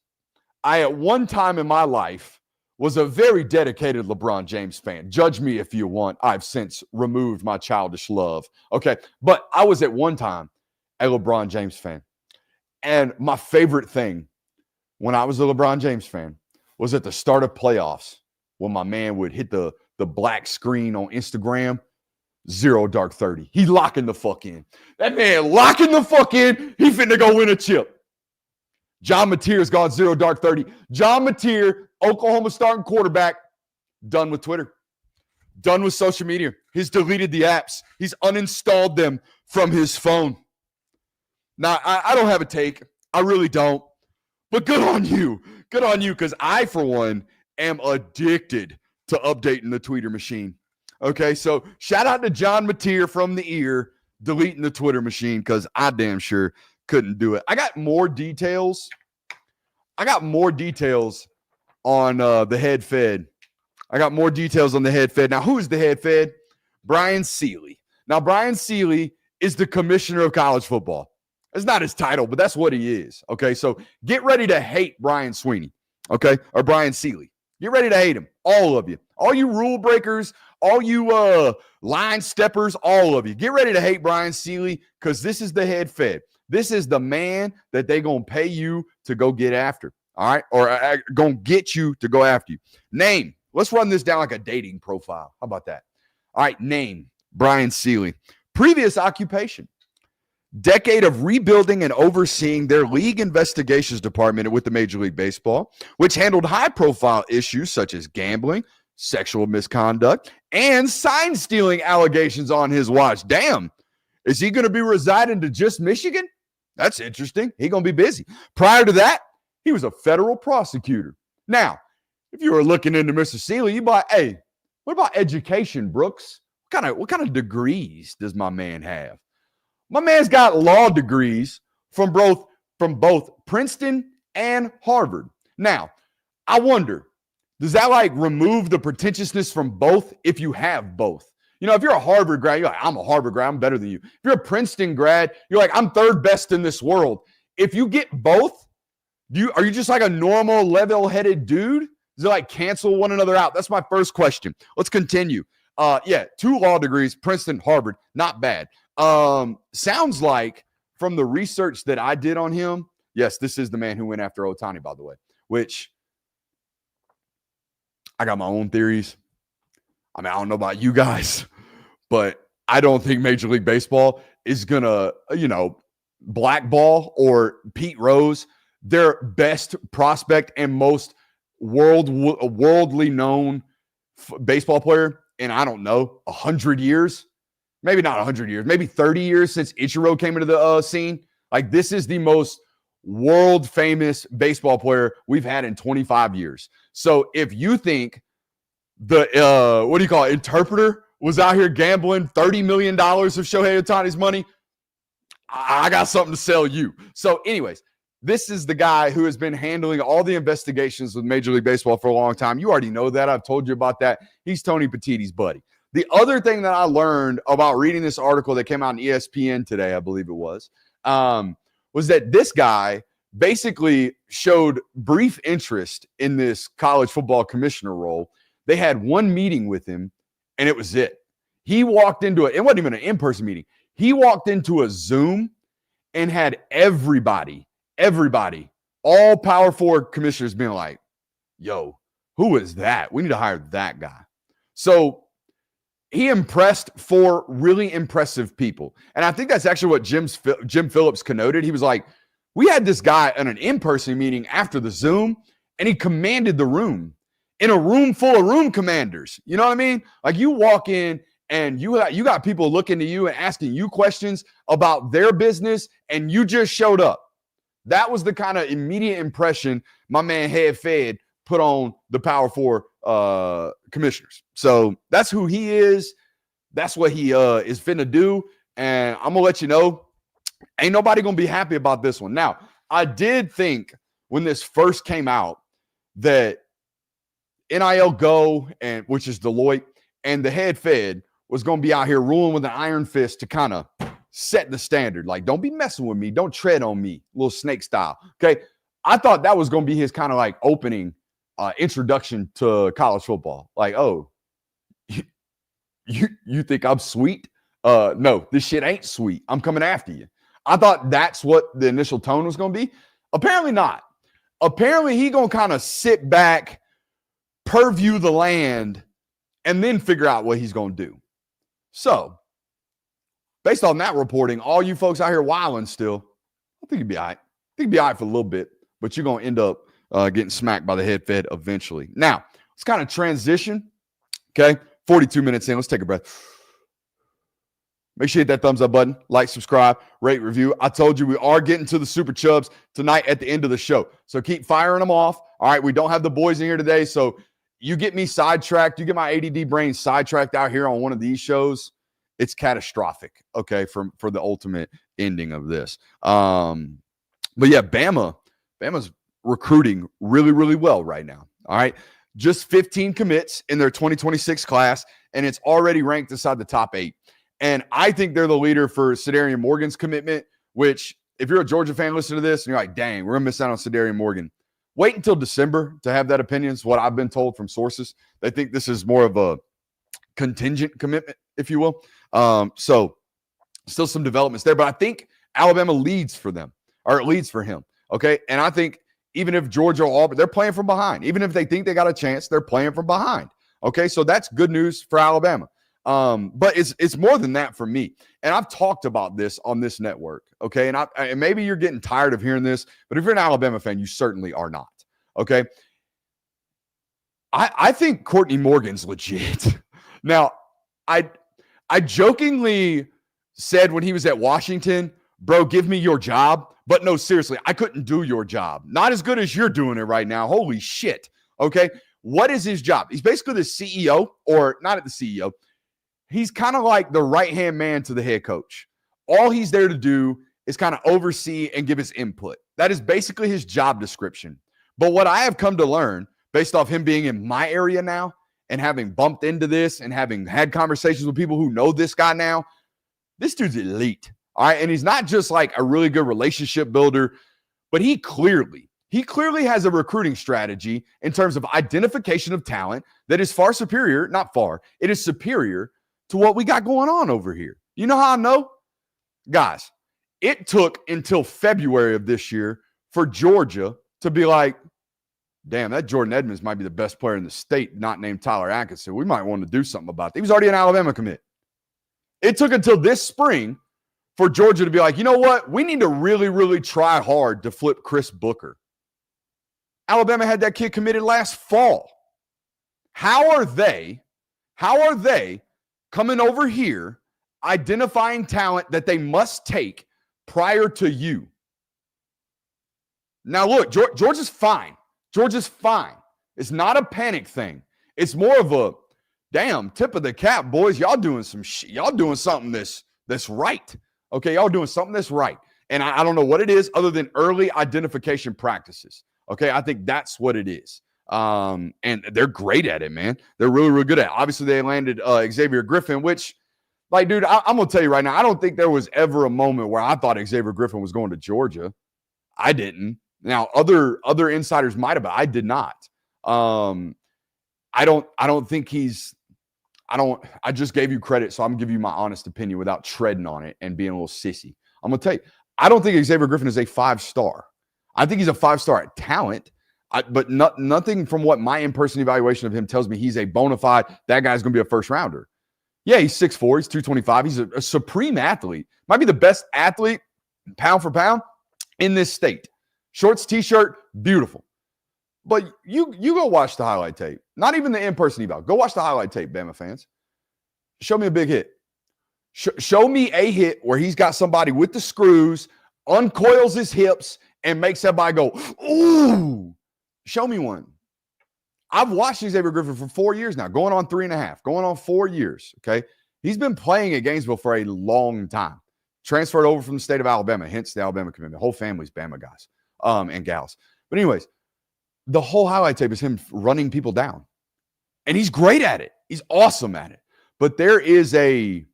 I, at one time in my life, was a very dedicated LeBron James fan. Judge me if you want. I've since removed my childish love. Okay. But I was at one time a LeBron James fan. And my favorite thing when I was a LeBron James fan was at the start of playoffs when my man would hit the black screen on Instagram, 0 dark 30. He locking the fuck in. That man locking the fuck in. He finna go win a chip. John Mateer's gone 0 dark 30. John Mateer, Oklahoma starting quarterback, done with Twitter, done with social media. He's deleted the apps. He's uninstalled them from his phone. Now, I don't have a take. I really don't. But good on you. Good on you, because I, for one, am addicted to updating the Twitter machine. Okay, so shout out to John Mateer from the ear, deleting the Twitter machine, because I damn sure couldn't do it. I got more details. On the head fed. I got more details on the head fed. Now, who is the head fed? Brian Seeley. Now, Brian Seeley is the commissioner of college football. It's not his title, but that's what he is. Okay, so get ready to hate Brian Sweeney. Okay, or Brian Seeley. Get ready to hate him, all of you. All you rule breakers, all you line steppers, all of you. Get ready to hate Brian Seeley, because this is the head fed. This is the man that they going to pay you to go get after, all right? Or going to get you to go after you. Name. Let's run this down like a dating profile. How about that? All right, name. Brian Seeley. Previous occupation. Decade of rebuilding and overseeing their league investigations department with the Major League Baseball, which handled high-profile issues such as gambling, sexual misconduct, and sign-stealing allegations on his watch. Damn. Is he going to be residing to just Michigan? That's interesting. He's going to be busy. Prior to that, he was a federal prosecutor. Now, if you were looking into Mr. Seeley, you'd be like, hey, what about education, Brooks? What kind of degrees does my man have? My man's got law degrees from both Princeton and Harvard. Now, I wonder, does that like remove the pretentiousness from both if you have both? You know, if you're a Harvard grad, you're like, I'm a Harvard grad, I'm better than you. If you're a Princeton grad, you're like, I'm third best in this world. If you get both, are you just like a normal level-headed dude? Does it like cancel one another out? That's my first question. Let's continue. 2 law degrees, Princeton, Harvard, not bad. Sounds like from the research that I did on him, yes, this is the man who went after Ohtani, by the way, which I got my own theories. I mean, I don't know about you guys, but I don't think Major League Baseball is going to, blackball or Pete Rose, their best prospect and most worldly known baseball player in, I don't know, 100 years. Maybe not 100 years, maybe 30 years since Ichiro came into the scene. Like, this is the most world famous baseball player we've had in 25 years. So if you think the interpreter was out here gambling $30 million of Shohei Ohtani's money, I got something to sell you. So anyways, this is the guy who has been handling all the investigations with Major League Baseball for a long time. You already know that. I've told you about that. He's Tony Petitti's buddy. The other thing that I learned about reading this article that came out on ESPN today, I believe it was that this guy basically showed brief interest in this college football commissioner role. They had one meeting with him, and it was it. He walked into it. It wasn't even an in-person meeting. He walked into a Zoom and had everybody, all Power 4 commissioners being like, yo, who is that? We need to hire that guy. So he impressed 4 really impressive people. And I think that's actually what Jim Phillips connoted. He was like, we had this guy in an in-person meeting after the Zoom, and he commanded the room in a room full of room commanders. You know what I mean? Like, you walk in and you got people looking to you and asking you questions about their business, and you just showed up. That was the kind of immediate impression my man Head Fed put on the Power 4 commissioners. So that's who he is. That's what he is finna do. And I'm going to let you know, ain't nobody going to be happy about this one. Now, I did think when this first came out that NIL Go, and which is Deloitte, and the Head Fed was going to be out here ruling with an iron fist to kind of set the standard. Like, don't be messing with me. Don't tread on me, little snake style. Okay. I thought that was going to be his kind of like opening introduction to college football. Like, oh, you think I'm sweet? No, this shit ain't sweet. I'm coming after you. I thought that's what the initial tone was going to be. Apparently not. Apparently he going to kind of sit back, purview the land, and then figure out what he's going to do. So, based on that reporting, all you folks out here wilding still, I think you'd be all right. I think you'd be all right for a little bit, but you're going to end up getting smacked by the Head Fed eventually. Now, let's kind of transition. Okay, 42 minutes in. Let's take a breath. Make sure you hit that thumbs up button, like, subscribe, rate, review. I told you we are getting to the Super Chubs tonight at the end of the show. So keep firing them off. All right, we don't have the boys in here today, so you get me sidetracked. You get my ADD brain sidetracked out here on one of these shows. It's catastrophic, okay, for the ultimate ending of this. But yeah, Bama's recruiting really, really well right now. All right, just 15 commits in their 2026 class, and it's already ranked inside the top 8. And I think they're the leader for Cedarian Morgan's commitment, which if you're a Georgia fan, listen to this, and you're like, dang, we're going to miss out on Cedarian Morgan. Wait until December to have that opinion. It's what I've been told from sources. They think this is more of a contingent commitment, if you will. So still some developments there, but I think Alabama leads for them, or it leads for him. Okay. And I think even if Georgia or Auburn, they're playing from behind. Even if they think they got a chance, they're playing from behind. Okay. So that's good news for Alabama. But it's more than that for me. And I've talked about this on this network. Okay. And maybe you're getting tired of hearing this, but if you're an Alabama fan, you certainly are not. Okay. I think Courtney Morgan's legit. Now, I jokingly said when he was at Washington, bro, give me your job. But no, seriously, I couldn't do your job. Not as good as you're doing it right now. Holy shit. Okay. What is his job? He's basically the CEO, or not at the CEO. He's kind of like the right-hand man to the head coach. All he's there to do is kind of oversee and give his input. That is basically his job description. But what I have come to learn, based off him being in my area now and having bumped into this and having had conversations with people who know this guy now, this dude's elite. All right. And he's not just like a really good relationship builder, but he clearly has a recruiting strategy in terms of identification of talent that is far superior, not far, it is superior to what we got going on over here. You know how I know? Guys, it took until February of this year for Georgia to be like, damn, that Jordan Edmonds might be the best player in the state, not named Tyler Atkinson. We might want to do something about that. He was already an Alabama commit. It took until this spring for Georgia to be like, you know what? We need to really, really try hard to flip Chris Booker. Alabama had that kid committed last fall. How are they coming over here, identifying talent that they must take prior to you? Now, look, Georgia's fine. Georgia's fine. It's not a panic thing. It's more of a, damn, tip of the cap, boys. Y'all doing some shit. Y'all doing something that's right. Okay, y'all doing something that's right. And I don't know what it is other than early identification practices. Okay, I think that's what it is. And they're great at it, man. They're really, really good at it. Obviously, they landed Xavier Griffin, which, like, dude, I'm going to tell you right now, I don't think there was ever a moment where I thought Xavier Griffin was going to Georgia. I didn't. Now, other insiders might have, but I did not. I don't think I just gave you credit, so I'm going to give you my honest opinion without treading on it and being a little sissy. I'm going to tell you, I don't think Xavier Griffin is a 5-star. I think he's a 5-star at talent, but nothing from what my in-person evaluation of him tells me he's a bona fide, that guy's going to be a first-rounder. Yeah, he's 6'4", he's 225. He's a supreme athlete. Might be the best athlete, pound for pound, in this state. Shorts, T-shirt, beautiful. But you go watch the highlight tape. Not even the in-person eval. Go watch the highlight tape, Bama fans. Show me a big hit. Show me a hit where he's got somebody with the screws, uncoils his hips, and makes everybody go, ooh. Show me one. I've watched Xavier Griffin for 4 years now, going on 3.5, going on 4 years, okay? He's been playing at Gainesville for a long time. Transferred over from the state of Alabama, hence the Alabama commitment. The whole family's Bama guys and gals. But anyways, the whole highlight tape is him running people down. And he's great at it. He's awesome at it. But there is a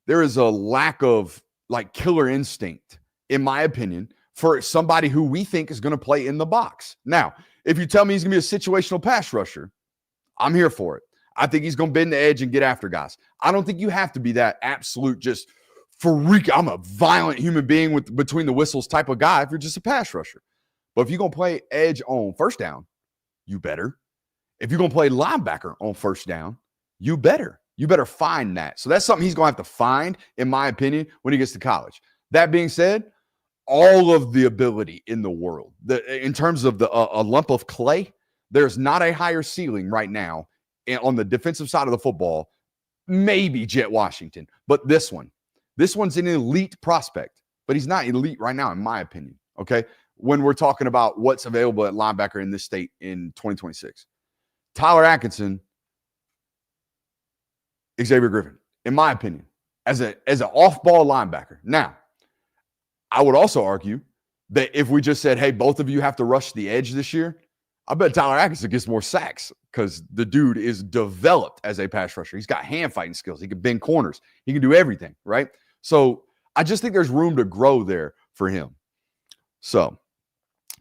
lack of, like, killer instinct, in my opinion, for somebody who we think is going to play in the box. Now, if you tell me he's going to be a situational pass rusher, I'm here for it. I think he's going to bend the edge and get after guys. I don't think you have to be that absolute just freak. I'm a violent human being with between the whistles type of guy if you're just a pass rusher. But if you're going to play edge on first down, you better. If you're going to play linebacker on first down, you better. You better find that. So that's something he's going to have to find, in my opinion, when he gets to college. That being said, all of the ability in the world, in terms of a lump of clay, there's not a higher ceiling right now on the defensive side of the football. Maybe Jet Washington, but this one's an elite prospect, but he's not elite right now, in my opinion. Okay, when we're talking about what's available at linebacker in this state in 2026, Tyler Atkinson, Xavier Griffin, in my opinion, as an off-ball linebacker. Now, I would also argue that if we just said, hey, both of you have to rush the edge this year, I bet Tyler Atkinson gets more sacks because the dude is developed as a pass rusher. He's got hand fighting skills. He can bend corners. He can do everything, right? So I just think there's room to grow there for him. So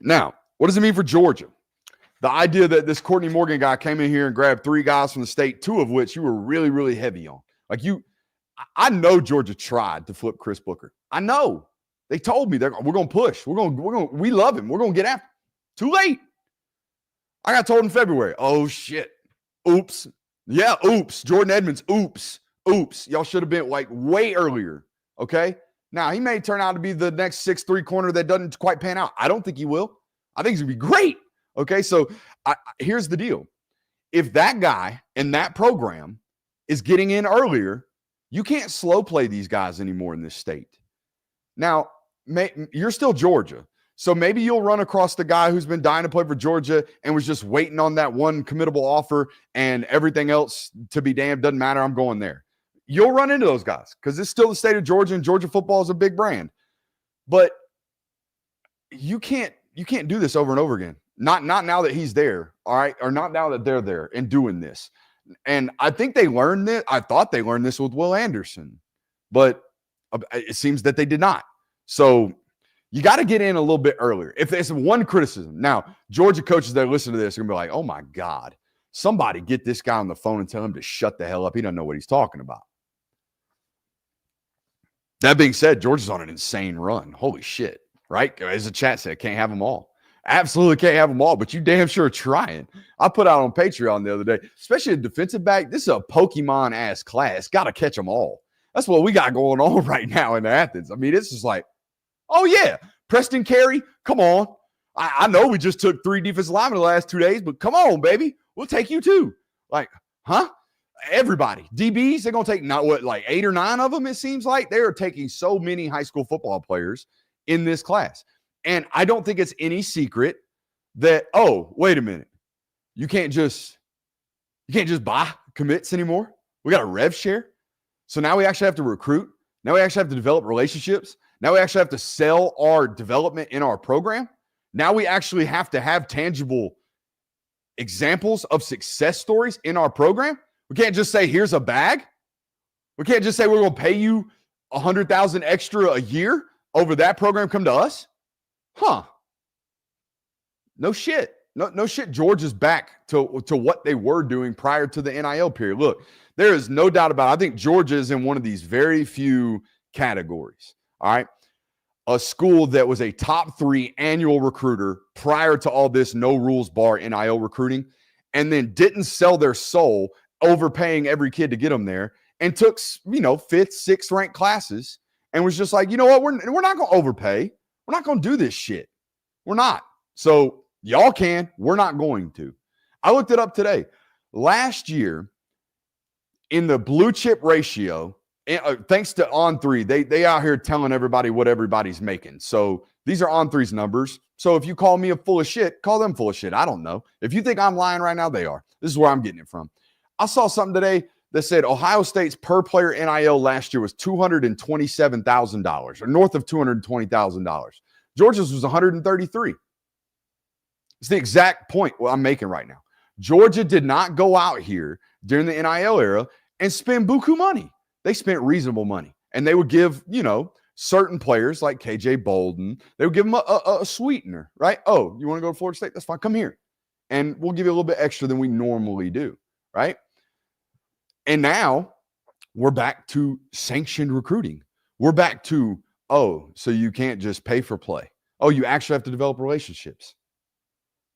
now, what does it mean for Georgia? The idea that this Cedarian Morgan guy came in here and grabbed 3 guys from the state, 2 of which you were really, really heavy on. I know Georgia tried to flip Chris Booker. I know. They told me we're going to push. We love him. We're going to get after him. Too late. I got told in February. Oh, shit. Oops. Yeah, oops. Jordan Edmonds, oops. Y'all should have been like way earlier. Okay? Now, he may turn out to be the next 6'3" corner that doesn't quite pan out. I don't think he will. I think he's going to be great. Okay? So here's the deal. If that guy in that program is getting in earlier, you can't slow play these guys anymore in this state. Now, you're still Georgia. So maybe you'll run across the guy who's been dying to play for Georgia and was just waiting on that one committable offer and everything else to be damned. Doesn't matter. I'm going there. You'll run into those guys because it's still the state of Georgia and Georgia football is a big brand. But you can't do this over and over again. Not now that he's there, all right? Or not now that they're there and doing this. And I think they learned this. I thought they learned this with Will Anderson. But it seems that they did not. So you got to get in a little bit earlier. If there's one criticism. Now, Georgia coaches that listen to this are going to be like, oh, my God. Somebody get this guy on the phone and tell him to shut the hell up. He doesn't know what he's talking about. That being said, Georgia's on an insane run. Holy shit, right? As the chat said, can't have them all. absolutely can't have them all, but you damn sure trying. I put out on Patreon the other day, especially a defensive back. This is a Pokemon-ass class. Got to catch them all. That's what we got going on right now in Athens. I mean, it's just like, oh, yeah, Preston Carey, come on. I know we just took 3 defensive linemen the last 2 days, but come on, baby. We'll take you too. Like, huh? Everybody. DBs, they're going to take like 8 or 9 of them, it seems like. They are taking so many high school football players in this class. And I don't think it's any secret that, oh, wait a minute. You can't just buy commits anymore. We got a rev share. So now we actually have to recruit. Now we actually have to develop relationships. Now we actually have to sell our development in our program. Now we actually have to have tangible examples of success stories in our program. We can't just say, here's a bag. We can't just say we're going to pay you $100,000 extra a year over that program. Come to us. Huh. No shit. No shit. Georgia's back to what they were doing prior to the NIL period. Look, there is no doubt about it. I think Georgia is in one of these very few categories. All right. A school that was a top 3 annual recruiter prior to all this no rules bar NIL recruiting, and then didn't sell their soul overpaying every kid to get them there, and took, 5th, 6th ranked classes and was just like, you know what? We're not going to overpay. We're not going to do this shit. We're not. So y'all can. We're not going to. I looked it up today. Last year, in the blue chip ratio, thanks to On3, they out here telling everybody what everybody's making. So these are On3's numbers. So if you call me a full of shit, call them full of shit. I don't know. If you think I'm lying right now, they are. This is where I'm getting it from. I saw something today that said Ohio State's per player NIL last year was $227,000 or north of $220,000. Georgia's was $133,000. It's the exact point I'm making right now. Georgia did not go out here during the NIL era and spend buku money. They spent reasonable money, and they would give, certain players like KJ Bolden, they would give them a sweetener, right? Oh, you want to go to Florida State? That's fine. Come here. And we'll give you a little bit extra than we normally do, right? And now we're back to sanctioned recruiting. We're back to, oh, so you can't just pay for play. Oh, you actually have to develop relationships.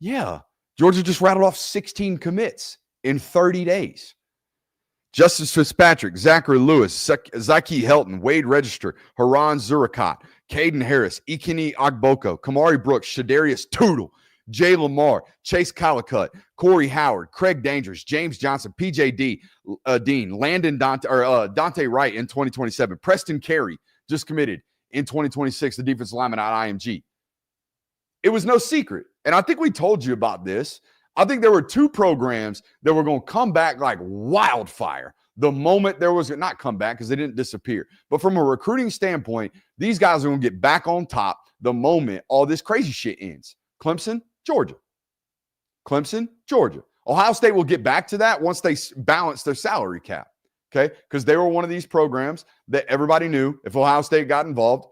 Yeah. Georgia just rattled off 16 commits in 30 days. Justice Fitzpatrick, Zachary Lewis, Zaki Helton, Wade Register, Haran Zurikat, Caden Harris, Ikini Agboko, Kamari Brooks, Shadarius Tootle, Jay Lamar, Chase Collicutt, Corey Howard, Craig Dangerous, James Johnson, PJ Dean, Landon Dante Wright in 2027, Preston Carey just committed in 2026, the defensive lineman at IMG. It was no secret. And I think we told you about this. I think there were 2 programs that were going to come back like wildfire the moment there was not come back because they didn't disappear. But from a recruiting standpoint, these guys are going to get back on top the moment all this crazy shit ends. Clemson, Georgia. Clemson, Georgia. Ohio State will get back to that once they balance their salary cap. Okay? Because they were one of these programs that everybody knew if Ohio State got involved,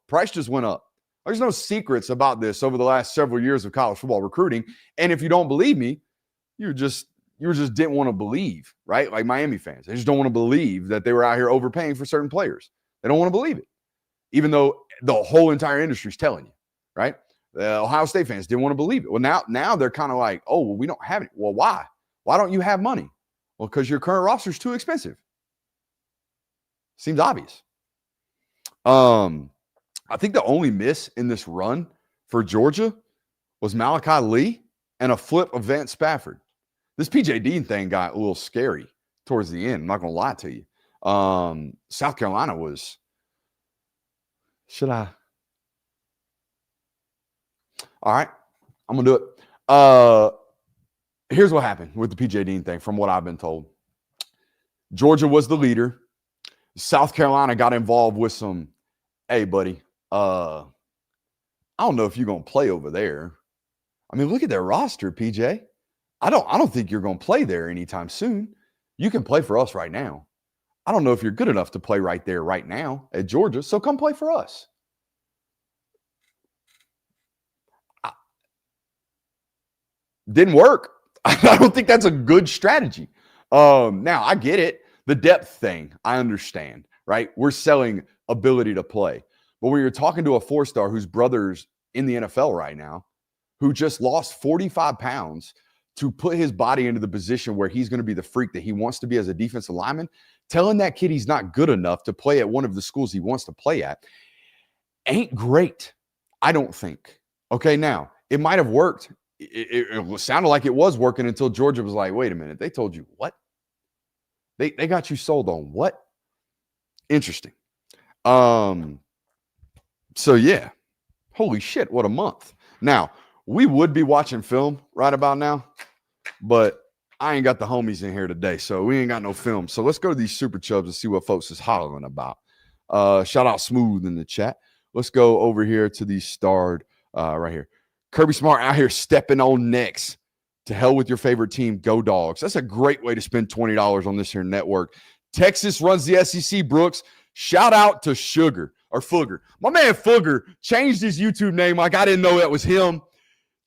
price just went up. There's no secrets about this over the last several years of college football recruiting. And if you don't believe me, you just didn't want to believe, right? Like Miami fans. They just don't want to believe that they were out here overpaying for certain players. They don't want to believe it, even though the whole entire industry is telling you, right? The Ohio State fans didn't want to believe it. Well, now they're kind of like, oh, well, we don't have it. Well, why? Why don't you have money? Well, because your current roster is too expensive. Seems obvious. I think the only miss in this run for Georgia was Malachi Lee and a flip of Vance Spafford. This PJ Dean thing got a little scary towards the end. I'm not going to lie to you. South Carolina was – should I? All right. I'm going to do it. Here's what happened with the PJ Dean thing from what I've been told. Georgia was the leader. South Carolina got involved with some, hey, buddy, I don't know if you're going to play over there. I mean, look at their roster, PJ. I don't think you're going to play there anytime soon. You can play for us right now. I don't know if you're good enough to play right there right now at Georgia, so come play for us. Didn't work. I don't think that's a good strategy. Now, I get it. The depth thing, I understand, right? We're selling ability to play. But when you're talking to a 4-star whose brother's in the NFL right now, who just lost 45 pounds to put his body into the position where he's going to be the freak that he wants to be as a defensive lineman, telling that kid he's not good enough to play at one of the schools he wants to play at ain't great, I don't think. Okay, now, it might have worked. It sounded like it was working until Georgia was like, wait a minute, they told you what? They got you sold on what? Interesting. So, yeah. Holy shit, what a month. Now, we would be watching film right about now, but I ain't got the homies in here today, so we ain't got no film. So let's go to these super chubs and see what folks is hollering about. Shout out Smooth in the chat. Let's go over here to these starred right here. Kirby Smart out here stepping on necks. To hell with your favorite team. Go Dogs. That's a great way to spend $20 on this here network. Texas runs the SEC, Brooks. Shout out to Sugar or Fooger. My man Fooger changed his YouTube name like I didn't know that was him.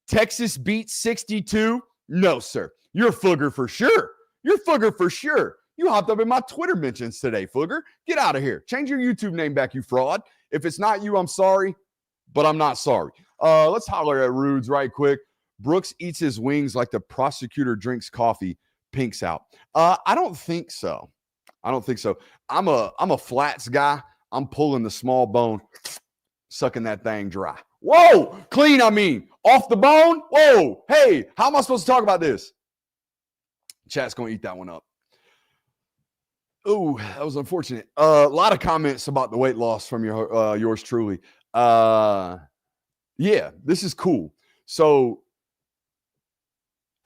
Texas beat 62. No, sir. You're Fooger for sure. You're Fooger for sure. You hopped up in my Twitter mentions today, Fooger. Get out of here. Change your YouTube name back, you fraud. If it's not you, I'm sorry, but I'm not sorry. Let's holler at Rudes right quick. Brooks eats his wings like the prosecutor drinks coffee. Pink's out. I don't think so. I don't think so. I'm a flats guy. I'm pulling the small bone, sucking that thing dry. Whoa, clean, I mean. Off the bone? Whoa, hey, how am I supposed to talk about this? Chat's going to eat that one up. Ooh, that was unfortunate. A lot of comments about the weight loss from yours truly. Yeah, this is cool. So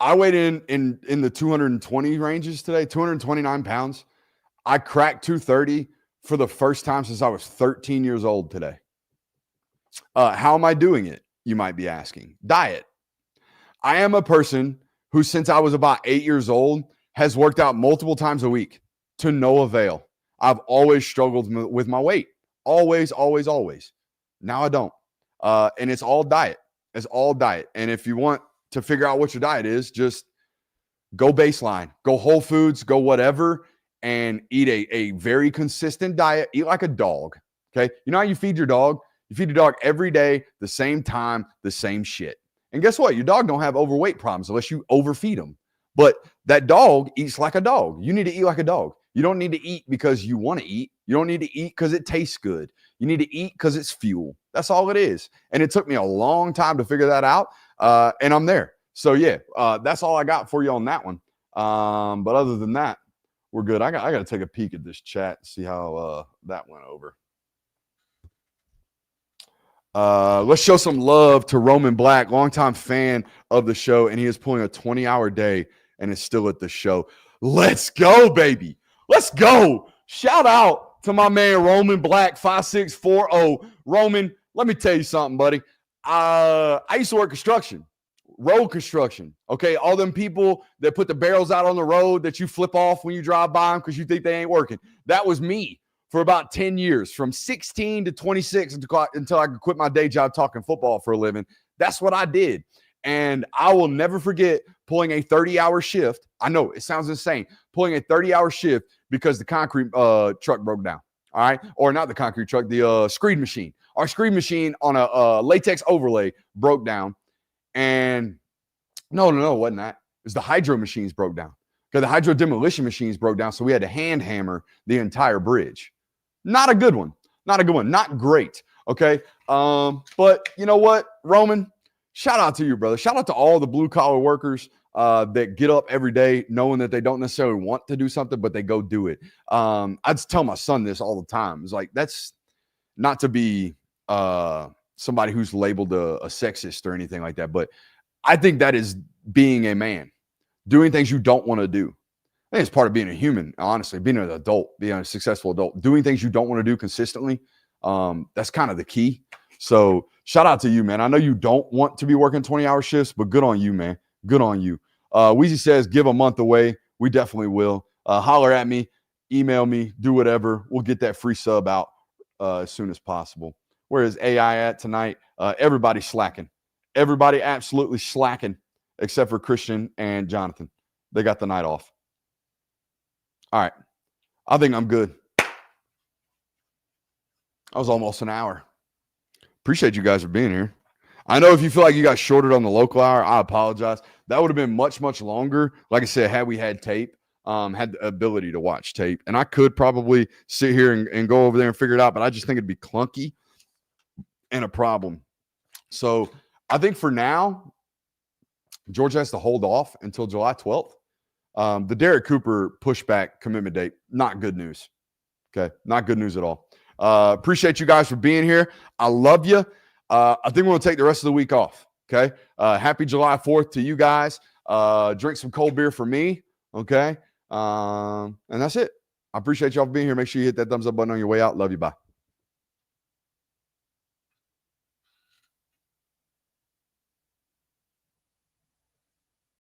I weighed in the 220 ranges today, 229 pounds. I cracked 230 for the first time since I was 13 years old today. How am I doing it? You might be asking. Diet. I am a person who, since I was about 8 years old, has worked out multiple times a week to no avail. I've always struggled with my weight. Always, always, always. Now I don't. And it's all diet. It's all diet. And if you want to figure out what your diet is, just go baseline, go Whole Foods, go whatever, and eat a very consistent diet. Eat like a dog. Okay. You know how you feed your dog? You feed your dog every day, the same time, the same shit. And guess what? Your dog don't have overweight problems unless you overfeed them. But that dog eats like a dog. You need to eat like a dog. You don't need to eat because you want to eat. You don't need to eat because it tastes good. You need to eat because it's fuel. That's all it is. And it took me a long time to figure that out. And I'm there. So yeah, that's all I got for you on that one. But other than that, we're good. I got to take a peek at this chat and see how that went over. Let's show some love to Roman Black, longtime fan of the show, and he is pulling a 20-hour day and is still at the show. Let's go, baby. Let's go. Shout out to my man Roman Black 5640. Roman, let me tell you something, buddy. I used to work construction, road construction. Okay, all them people that put the barrels out on the road that you flip off when you drive by them because you think they ain't working. That was me for about 10 years, from 16 to 26 until I could quit my day job talking football for a living. That's what I did. And I will never forget pulling a 30-hour shift. I know it sounds insane. Pulling a 30-hour shift because the concrete truck broke down. All right. Or not the concrete truck, the screed machine. Our screed machine on a latex overlay broke down. And no, it wasn't that. It was the hydro machines broke down. Because the hydro demolition machines broke down. So we had to hand hammer the entire bridge. Not a good one. Not a good one. Not great. Okay. But you know what, Roman? Shout out to you, brother. Shout out to all the blue collar workers that get up every day knowing that they don't necessarily want to do something, but they go do it. I just tell my son this all the time. It's like, that's not to be somebody who's labeled a sexist or anything like that, but I think that is being a man, doing things you don't want to do. I think it's part of being a human, honestly, being an adult, being a successful adult, doing things you don't want to do consistently. That's kind of the key. So shout out to you, man. I know you don't want to be working 20-hour shifts, but good on you, man. Good on you. Weezy says, give a month away. We definitely will. Holler at me, email me, do whatever. We'll get that free sub out as soon as possible. Where is AI at tonight? Everybody's slacking. Everybody absolutely slacking, except for Christian and Jonathan. They got the night off. All right. I think I'm good. That was almost an hour. Appreciate you guys for being here. I know if you feel like you got shorted on the local hour, I apologize. That would have been much, much longer. Like I said, had we had tape, had the ability to watch tape. And I could probably sit here and go over there and figure it out, but I just think it'd be clunky and a problem. So I think for now, Georgia has to hold off until July 12th. The Derek Cooper pushback commitment date, not good news. Okay, not good news at all. Appreciate you guys for being here. I love you. I think we're going to take the rest of the week off. Okay. Happy July 4th to you guys. Drink some cold beer for me. Okay. And that's it. I appreciate y'all for being here. Make sure you hit that thumbs up button on your way out. Love you. Bye.